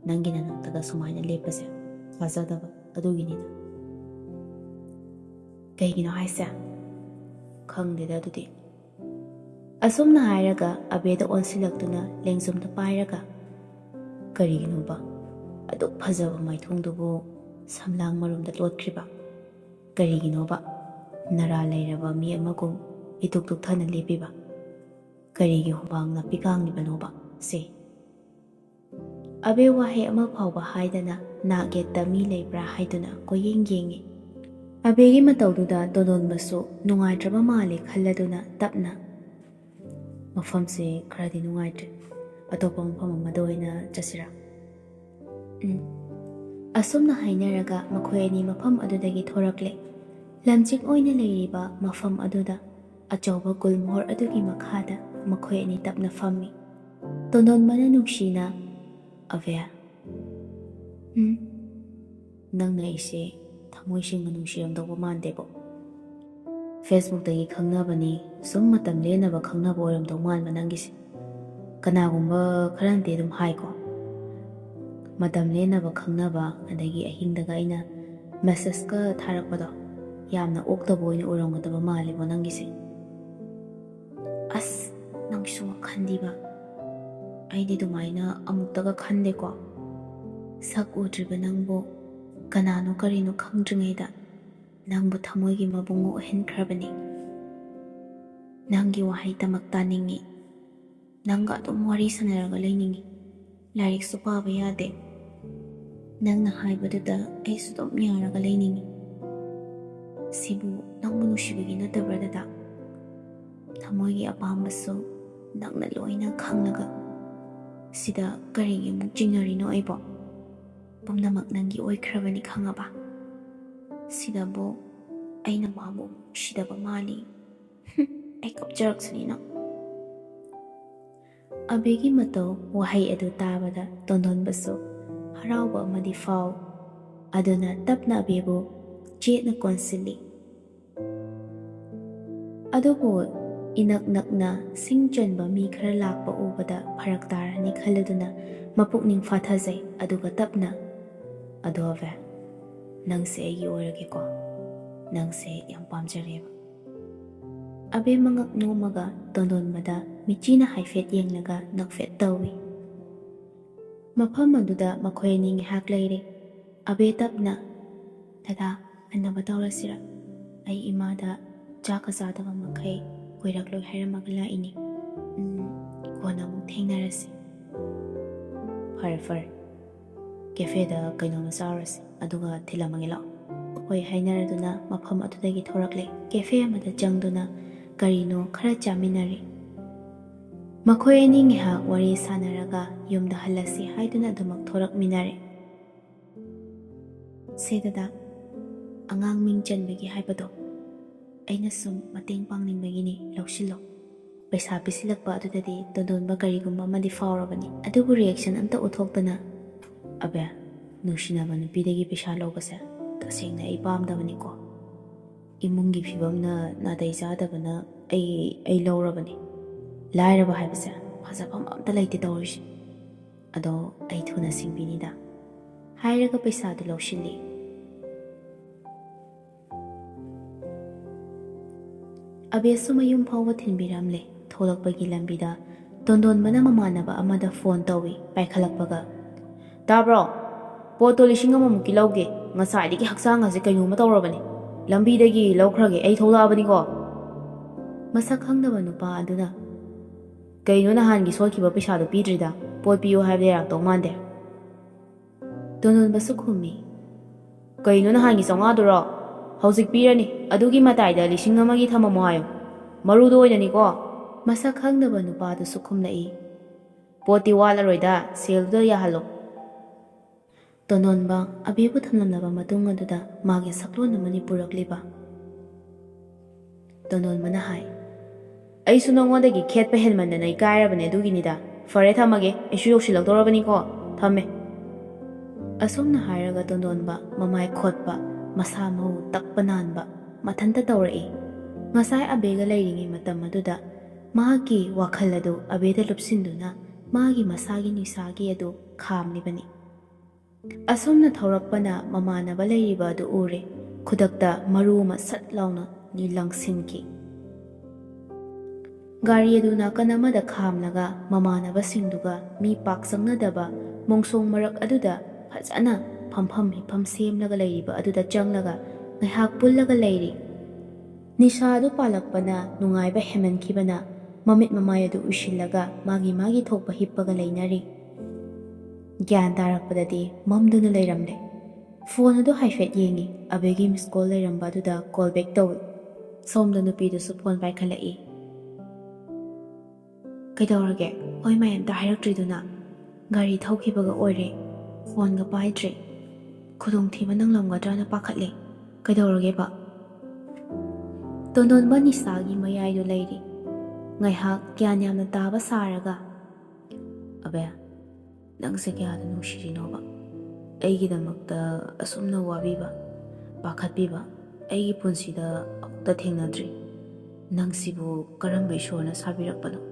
ꯅꯪꯒꯤ ꯅꯅꯥꯛꯇꯒ ꯁꯨꯃꯥꯏꯅ ꯂꯦꯞꯄꯁꯦ, ꯊꯥꯖꯗꯕ ꯑꯗꯨꯒꯤꯅꯤꯗ." "ꯀꯩꯒꯤꯅꯣ ꯍꯥꯏꯁꯦ?" "ꯈꯪꯗꯦꯗ ꯑꯗꯨꯗꯤ." ꯑꯁꯨꯝꯅ ꯍꯥꯏꯔꯒ ꯑꯕꯦꯗ ꯑꯣꯟꯁꯤꯜꯂꯛꯇꯨꯅ ꯂꯦꯡꯖꯨꯝꯗ ꯄꯥꯏꯔꯒ, "ꯀꯔꯤꯒꯤꯅꯣꯕ ꯑꯗꯨꯛ ꯐꯖꯕ ꯃꯥꯏꯊꯣꯡꯗꯨꯕꯨ ꯁꯝꯂꯥꯡ ꯃꯔꯨꯝꯗ ꯂꯣꯠꯈ꯭ꯔꯤꯕ? ꯀꯔꯤꯒꯤꯅꯣꯕ ꯅꯔꯥ ꯂꯩꯔꯕ ꯃꯤ ꯑꯃꯒꯨꯝ ꯏꯇꯨꯛ ꯇꯨꯛꯊꯅ ꯂꯦꯞꯄꯤꯕ? ꯀꯔꯤꯒꯤ ꯍꯨꯃꯥꯡ ꯅꯞꯄꯤ ꯀꯥꯡꯂꯤꯕꯅꯣꯕ ꯁꯤ?" ꯑꯕꯦ ꯋꯥꯍꯩ ꯑꯃ ꯐꯥꯎꯕ ꯍꯥꯏꯗꯅ ꯅꯥꯛ ꯌꯦꯠꯇ ꯃꯤ ꯂꯩꯕ꯭ꯔꯥ ꯍꯥꯏꯗꯨꯅ ꯀꯣꯏꯌꯦꯡ ꯌꯦꯡꯉꯤ꯫ ꯑꯕꯦꯒꯤ ꯃꯇꯧꯗꯨꯗ ꯇꯣꯟꯗꯣꯟꯕꯁꯨ ꯅꯨꯡꯉꯥꯏꯇ꯭ꯔꯕ ꯃꯥꯜꯂꯦ ꯈꯜꯂꯗꯨꯅ ꯇꯞꯅ, "ꯃꯐꯝꯁꯦ ꯈꯔꯗꯤ ꯅꯨꯡꯉꯥꯏꯇ꯭ꯔꯦ, ꯑꯇꯣꯞꯄ ꯃꯐꯝ ꯑꯃꯗ ꯑꯣꯏꯅ ꯆꯠꯁꯤꯔꯥ?" ꯑꯁꯨꯝꯅ ꯍꯥꯏꯅꯔꯒ ꯃꯈꯣꯏ ꯑꯅꯤ ꯃꯐꯝ ꯑꯗꯨꯗꯒꯤ ꯊꯣꯔꯛꯂꯦ꯫ ꯂꯝꯆꯤꯡ ꯑꯣꯏꯅ ꯂꯩꯔꯤꯕ ꯃꯐꯝ ꯑꯗꯨꯗ ꯑꯆꯧꯕ ꯒꯨꯜꯃꯣꯍꯣꯔ ꯑꯗꯨꯒꯤ ꯃꯈꯥꯗ ꯃꯈꯣꯏ ꯑꯅꯤ ꯇꯞꯅ ꯐꯝꯃꯤ꯫ ꯇꯣꯟꯗꯣꯟꯕꯅ ꯅꯨꯡꯁꯤꯅ, "ꯑꯕꯦ, ꯅꯪꯅ ꯑꯩꯁꯦ ꯊꯃꯣꯏ ꯁꯦꯡꯅ ꯅꯨꯡꯁꯤꯔꯝꯗꯧꯕ ꯃꯥꯟꯗꯦꯕꯣ꯫ ꯐꯦꯁꯕꯨꯛꯇꯒꯤ ꯈꯪꯅꯕꯅꯤ, ꯁꯨꯝ ꯃꯇꯝ ꯂꯦꯟꯅꯕ ꯈꯪꯅꯕ ꯑꯣꯏꯔꯝꯗꯧ ꯃꯥꯟꯕ ꯅꯪꯒꯤꯁꯦ꯫ ꯀꯅꯥꯒꯨꯝꯕ ꯈꯔꯅꯗꯤ ꯑꯗꯨꯝ ꯍꯥꯏꯀꯣ, ꯃꯇꯝ ꯂꯦꯟꯅꯕ ꯈꯪꯅꯕ ꯑꯗꯒꯤ ꯑꯍꯤꯡꯗꯒ ꯑꯩꯅ ꯃꯦꯁꯦꯁꯀ ꯊꯥꯔꯛꯄꯗꯣ ꯌꯥꯝꯅ ꯑꯣꯛꯇꯕ ꯑꯣꯏꯅ ꯎꯔꯝꯒꯗꯕ ꯃꯥꯜꯂꯦꯕꯣ ꯅꯪꯒꯤꯁꯦ." "ꯑꯁ ꯅꯪꯁꯨ ꯋꯥꯈꯟꯗꯤꯕ, ꯑꯩꯗꯤ ꯑꯗꯨꯃꯥꯏꯅ ꯑꯃꯨꯛꯇꯒ ꯈꯟꯗꯦꯀꯣ꯫ ꯁꯛ ꯎꯗ꯭ꯔꯤꯕ ꯅꯪꯕꯨ ꯀꯅꯥꯅꯣ ꯀꯔꯤꯅꯣ ꯈꯪꯗ꯭ꯔꯤꯉꯩꯗ ꯅꯪꯕꯨ ꯊꯃꯣꯏꯒꯤ ꯃꯕꯨꯡ ꯑꯣꯏꯍꯟꯈ꯭ꯔꯕꯅꯤ꯫ ꯅꯪꯒꯤ ꯋꯥꯍꯩꯇꯃꯛ ꯇꯥꯅꯤꯡꯉꯤ, ꯅꯪꯒ ꯑꯗꯨꯝ ꯋꯥꯔꯤ ꯁꯥꯟꯅꯔꯒ ꯂꯩꯅꯤꯡꯉꯤ, ꯂꯥꯏꯔꯤꯛꯁꯨ ꯄꯥꯕ ꯌꯥꯗꯦ, ꯅꯪꯅ ꯍꯥꯏꯕꯗꯨꯗ ꯑꯩꯁꯨ ꯑꯗꯨꯝ ꯌꯥꯔꯒ ꯂꯩꯅꯤꯡꯉꯤ꯫ ꯁꯤꯕꯨ ꯅꯪꯕꯨ ꯅꯨꯡꯁꯤꯕꯒꯤ ꯅꯠꯇꯕ꯭ꯔꯥ ꯗꯗꯥ? ꯊꯃꯣꯏꯒꯤ ꯑꯄꯥꯝꯕꯁꯨ ꯅꯪꯅ ꯂꯣꯏꯅ ꯈꯪꯂꯒ ꯁꯤꯗ ꯀꯔꯤꯒꯤ ꯑꯃꯨꯛ ꯆꯤꯡꯅꯔꯤꯅꯣ ꯑꯩꯕꯣ? ꯄꯨꯝꯅꯃꯛ ꯅꯪꯒꯤ ꯑꯣꯏꯈ꯭ꯔꯕꯅꯤ ꯈꯪꯉꯕ? ꯁꯤꯗꯕꯨ ꯑꯩꯅ ꯃꯥꯕꯨ ꯅꯨꯡꯁꯤꯗꯕ ꯃꯥꯜꯂꯤ, ꯑꯩ ꯀꯞꯆꯔꯛꯁꯅꯤꯅ." ꯑꯕꯦꯒꯤ ꯃꯇꯧ ꯋꯥꯍꯩ ꯑꯗꯨ ꯇꯥꯕꯗ ꯇꯣꯟꯗꯣꯟꯕꯁꯨ ꯍꯔꯥꯎꯕ ꯑꯃꯗꯤ ꯐꯥꯎ, ꯑꯗꯨꯅ ꯇꯞꯅ ꯑꯕꯦꯕꯨ ꯆꯦꯠꯅ ꯀꯣꯟꯁꯤꯜꯂꯤ꯫ "ꯑꯗꯨꯕꯨ inak nakna sing chanba mi khara lakpa ubada pharak tarani khaluduna mapukning fathajai aduga tapna adove nangse aigi oirage ko nangse yam pamjareba abe mangak nomaga tondon mada michina haifet yenglaga nakfet tawi mafam aduda makhoi ani ngihak leire abe tapna dada annaba tawrasira ai imada chaka zadaba makhai koirakloi hairamaga laini kona amuk thengnarasi fare cafe-da kainoma sarasi aduga thilamagi lao hoi hainaraduna mafam adudagi thorakle cafe amada changduna karino khara chaminari makhoi ani ngihak wari sanaraga yumda halasi haiduna adumak thorakminare sedada angang ming chanbagi haibado aina sum mateng pangningbagini lawsillo paisa pisilakpa adudadi dondonba karigumba amadi faurabani adubu reaction amta uthoktana abe nushinaba nupidagi paisa lobase tasengna ai pamdabani ko imungi phibamna nadai zadabana ai lawrabani lairaba haibase phajabam amta leite tawrishi ado ai thuna singbinida hairaga paisa du lawshili abesu mayum phawba thinbiramle tholakpagi lambida dondon bana mamanaba amada phone tawi paikhalakpaga tabro poto lising amamuki lawge ngasaidagi haksang ase kainoma tawrabani lambidagi lawkhrage ai tholabani ko masak khangdaba nupa aduna kaino nahangi solkiba paisa do pidrida pot piyo haibde yak taw mande dondon basu khumi kaino nahangi songa duro hौजिक Peerni अदुगी मताइदा लिसिंग अमगी थममो हायो मरुदो ओइननी को मसक खंगदबा नुपादु सुखुमलई पोती वालरोइदा सेलदो याहलो तोनोनबा अबेबु थमलमनबा मतुंग अदुदा मागे सकलोन अमनि पुरकलिबा तोनोन मना हाय अइसु नोंगोदगी खेतपा हेलमनना इकायरबने अदुगिनिदा फरे थमगे एसु योक्सिलक्तोरबनी को थमे असोमना हायरगा तोनोनबा ममाय खोटपा masa mau takpa nanba mathanta tawrai ngasai abega leiringi matam aduda magi wakhal adu abeda lupsinduna magi masagi nisagi adu khamni bani asomna thaurakpana mamana ba leiriba adu ure khudakta maruma sat launa ni langsinki gari adu na kanama da khamlaga mamana ba singduga mi pak sangnadaba mongsong marak aduda phajana फमफम हिफम सेमलगा लेरिबा अदुदा चंगलगा ngahak pullaga leiri nisadu palakpana nungaiba hemankhibana mamit mamay adu usillaga magi thokpa hippaga leinari gyan tarakpadadi mamduna leiramle phone adu haifet yengi abegi miss call leiramba aduda call back tawi somda nupidu su phone bai khalai kaidawrage hoi mayam ta hairakriduna gari thaukibaga oire phone ga paidre khudong thiba nanglamgadrana pakhatle kaidawrage ba tondon bani sagi mayai do leiri ngaihak gyan yamna taba saraga abe nangse kya da nushirino ba aigi damakta asumna wabiba pakhatbiba aigi punsida akta thengnadri nangsibu karamba ishorna sabirakpano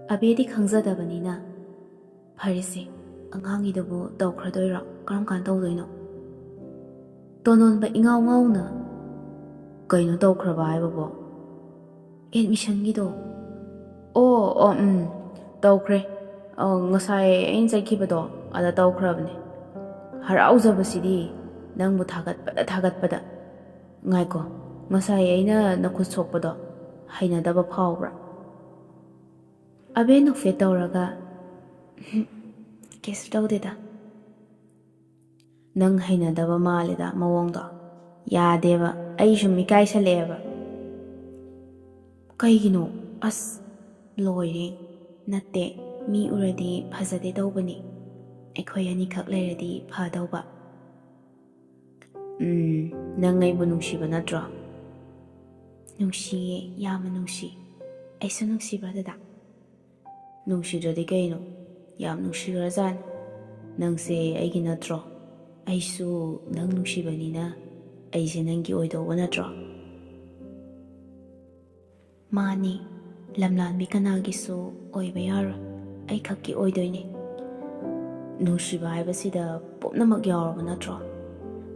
abedi khangzadabanina pharisi angangidabu tawkhradoira karam kan tawdoino tonon ba ingaw ngawna kaino tawkhraba haibabo admission gido tawkhre ngasai ain chaikibado ada tawkhrabne haraujabasidi nangbu thagatpada ngaiko ngasai aina nakhut sokpado hainadaba phawbra abe nokfe tawraga case तौदेदा नंग हैनदबा मालेदा मवोंगदो यादेबा अइसु मिकाइसलेबा कइगिनो अस लोइरे नते मी उरदी फजदे तौबनी एखोय अनि खक लेरदी फादौबा नंग आइबु नुंसिबा नत्रो नुंसिये यामा नुंसि अइसु नुंसिबा ददा नुंसिद्रदि कइनो याम नुंसिग्रजान नंसे आइगी नत्रो अइसु नंग नुंसिबनिना अइसे नंगी ओइदौबा नत्रो ꯃꯥꯅꯤ, ꯂꯝꯂꯥꯟꯕꯤ ꯀꯅꯥꯒꯤꯁꯨ ꯑꯣꯏꯕ ꯌꯥꯔꯣꯏ, ꯑꯩ ꯈꯛꯀꯤ ꯑꯣꯏꯗꯣꯏꯅꯤ꯫ ꯅꯨꯡꯁꯤꯕ ꯍꯥꯏꯕꯁꯤꯗ ꯄꯨꯝꯅꯃꯛ ꯌꯥꯎꯔꯕ ꯅꯠꯇ꯭ꯔꯣ?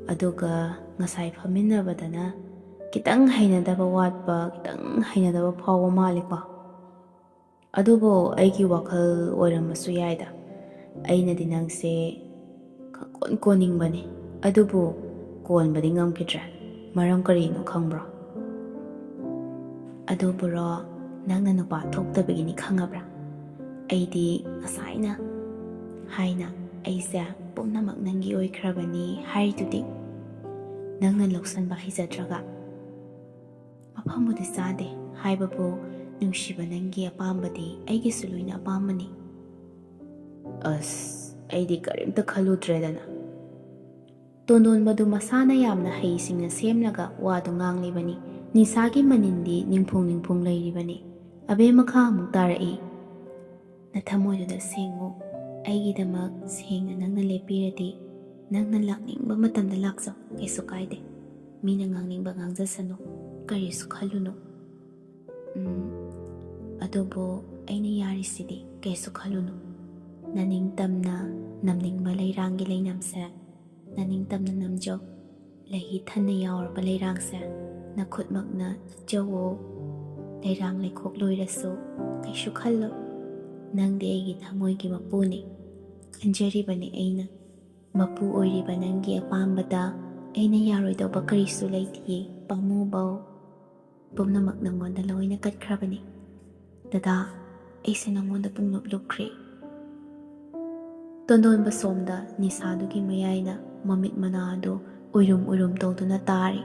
ꯑꯗꯨꯒ ꯉꯁꯥꯏ ꯐꯝꯃꯤꯟꯅꯕꯗꯅ ꯈꯤꯇꯪ ꯍꯩꯅꯗꯕ ꯋꯥꯠꯄ, ꯈꯤꯇꯪ ꯍꯩꯅꯗꯕ ꯐꯥꯎꯕ ꯃꯥꯜꯂꯤꯀꯣ? ꯑꯗꯨꯕꯨ ꯑꯩꯒꯤ ꯋꯥꯈꯜ ꯑꯣꯏꯔꯝꯕꯁꯨ ꯌꯥꯏꯗ꯫ ꯑꯩꯅꯗꯤ ꯅꯪꯁꯦ ꯀꯣꯟꯅꯤꯡꯕꯅꯤ, ꯑꯗꯨꯕꯨ ꯀꯣꯟꯕꯗꯤ ꯉꯝꯈꯤꯗ꯭ꯔꯦ꯫ ꯃꯔꯝ ꯀꯔꯤꯅꯣ ꯈꯪꯕ꯭ꯔꯣ? ꯑꯗꯨꯕꯨꯔꯣ, ꯅꯪꯅ ꯅꯨꯄꯥ ꯊꯣꯛꯇꯕꯒꯤꯅꯤ ꯈꯪꯉꯕ꯭ꯔꯥ? ꯑꯩꯗꯤ ꯉꯁꯥꯏꯅ ꯍꯥꯏꯅ ꯑꯩꯁꯦ ꯄꯨꯝꯅꯃꯛ ꯅꯪꯒꯤ ꯑꯣꯏꯈ꯭ꯔꯕꯅꯤ ꯍꯥꯏꯔꯤꯗꯨꯗꯤ꯫ ꯅꯪꯅ ꯂꯧꯁꯟꯕ ꯍꯩꯖꯗ꯭ꯔꯒ? ꯃꯐꯝꯕꯨꯗꯤ ꯆꯥꯗꯦ, ꯍꯥꯏꯕꯕꯨ ꯅꯨꯡꯁꯤꯕ ꯅꯪꯒꯤ ꯑꯄꯥꯝꯕꯗꯤ ꯑꯩꯒꯤꯁꯨ ꯂꯣꯏꯅ ꯑꯄꯥꯝꯕꯅꯤ꯫ ꯑꯁ, ꯑꯩꯗꯤ ꯀꯔꯤꯝꯇ ꯈꯜꯂꯨꯗ꯭ꯔꯦꯗꯅ꯫ ꯇꯣꯟꯗꯣꯟꯕꯗꯨ ꯃꯁꯥꯅ ꯌꯥꯝꯅ ꯍꯩꯁꯤꯡꯅ ꯁꯦꯝꯂꯒ ꯋꯥꯗꯨ ꯉꯥꯡꯂꯤꯕꯅꯤ꯫ ꯅꯤꯁꯥꯒꯤ ꯃꯅꯤꯟꯗꯤ ꯅꯤꯡꯐꯨꯡ ꯂꯩꯔꯤꯕꯅꯤ꯫ ꯑꯕꯦ ꯃꯈꯥ ꯑꯃꯨꯛ ꯇꯥꯔꯛꯏ꯫ ꯅꯊꯃꯣꯏꯗꯨꯗ ꯁꯦꯡꯉꯨ, ꯑꯩꯒꯤꯗꯃꯛ ꯁꯦꯡꯅ ꯅꯪꯅ ꯂꯦꯞꯄꯤꯔꯗꯤ ꯅꯪꯅ ꯂꯥꯛꯅꯤꯡꯕ ꯃꯇꯝꯗ ꯂꯥꯛꯆꯧ, ꯀꯩꯁꯨ ꯀꯥꯏꯗꯦ꯫ ꯃꯤꯅ ꯉꯥꯡꯅꯤꯡꯕ ꯉꯥꯡꯖꯁꯅꯨ, ꯀꯔꯤꯁꯨ ꯈꯜꯂꯨꯅꯨ꯫ ꯑꯗꯨꯕꯨ ꯑꯩꯅ ꯌꯥꯔꯤꯁꯤꯗꯤ, ꯀꯩꯁꯨ ꯈꯜꯂꯨꯅꯨ꯫ ꯅꯅꯤꯡꯇꯝꯅ ꯅꯝꯅꯤꯡꯕ ꯂꯩꯔꯥꯡꯒꯤ ꯂꯩꯅꯝꯁꯦ ꯅꯅꯤꯡꯇꯝꯅ ꯅꯝꯖꯧ꯫ ꯂꯩꯍꯤ ꯊꯟꯅ ꯌꯥꯎꯔꯕ ꯂꯩꯔꯥꯡꯁꯦ ꯅꯈꯨꯠꯃꯛꯅ ꯆꯤꯛꯆꯧꯋꯣ꯫ ꯂꯩꯔꯥꯡ ꯂꯩꯈꯣꯛ ꯂꯣꯏꯔꯁꯨ ꯀꯩꯁꯨ ꯈꯜꯂꯣ, ꯅꯪꯗꯤ ꯑꯩꯒꯤ ꯊꯃꯣꯏꯒꯤ ꯃꯄꯨꯅꯤ꯫ ꯈꯟꯖꯔꯤꯕꯅꯤ ꯑꯩꯅ, ꯃꯄꯨ ꯑꯣꯏꯔꯤꯕ ꯅꯪꯒꯤ ꯑꯄꯥꯝꯕꯗ ꯑꯩꯅ ꯌꯥꯔꯣꯏꯗꯧꯕ ꯀꯔꯤꯁꯨ ꯂꯩꯇꯤꯌꯦ ꯄꯥꯝꯃꯨꯕꯧ꯫ ꯄꯨꯝꯅꯃꯛ ꯅꯪꯉꯣꯟꯗ ꯂꯣꯏꯅ ꯀꯠꯈ꯭ꯔꯕꯅꯤ꯫ ꯗꯗꯥ, ꯑꯩꯁꯦ ꯅꯪꯉꯣꯟꯗ ꯄꯨꯡꯂꯨꯞ ꯂꯨꯞꯈ꯭ꯔꯦ꯫ ꯇꯣꯟꯗꯣꯟꯕ ꯁꯣꯝꯗ ꯅꯤꯁꯥꯗꯨꯒꯤ ꯃꯌꯥꯏꯅ ꯃꯃꯤꯠ ꯃꯅꯥ ꯑꯗꯨ ꯎꯏꯔꯨꯝ ꯇꯧꯗꯨꯅ ꯇꯥꯔꯤ꯫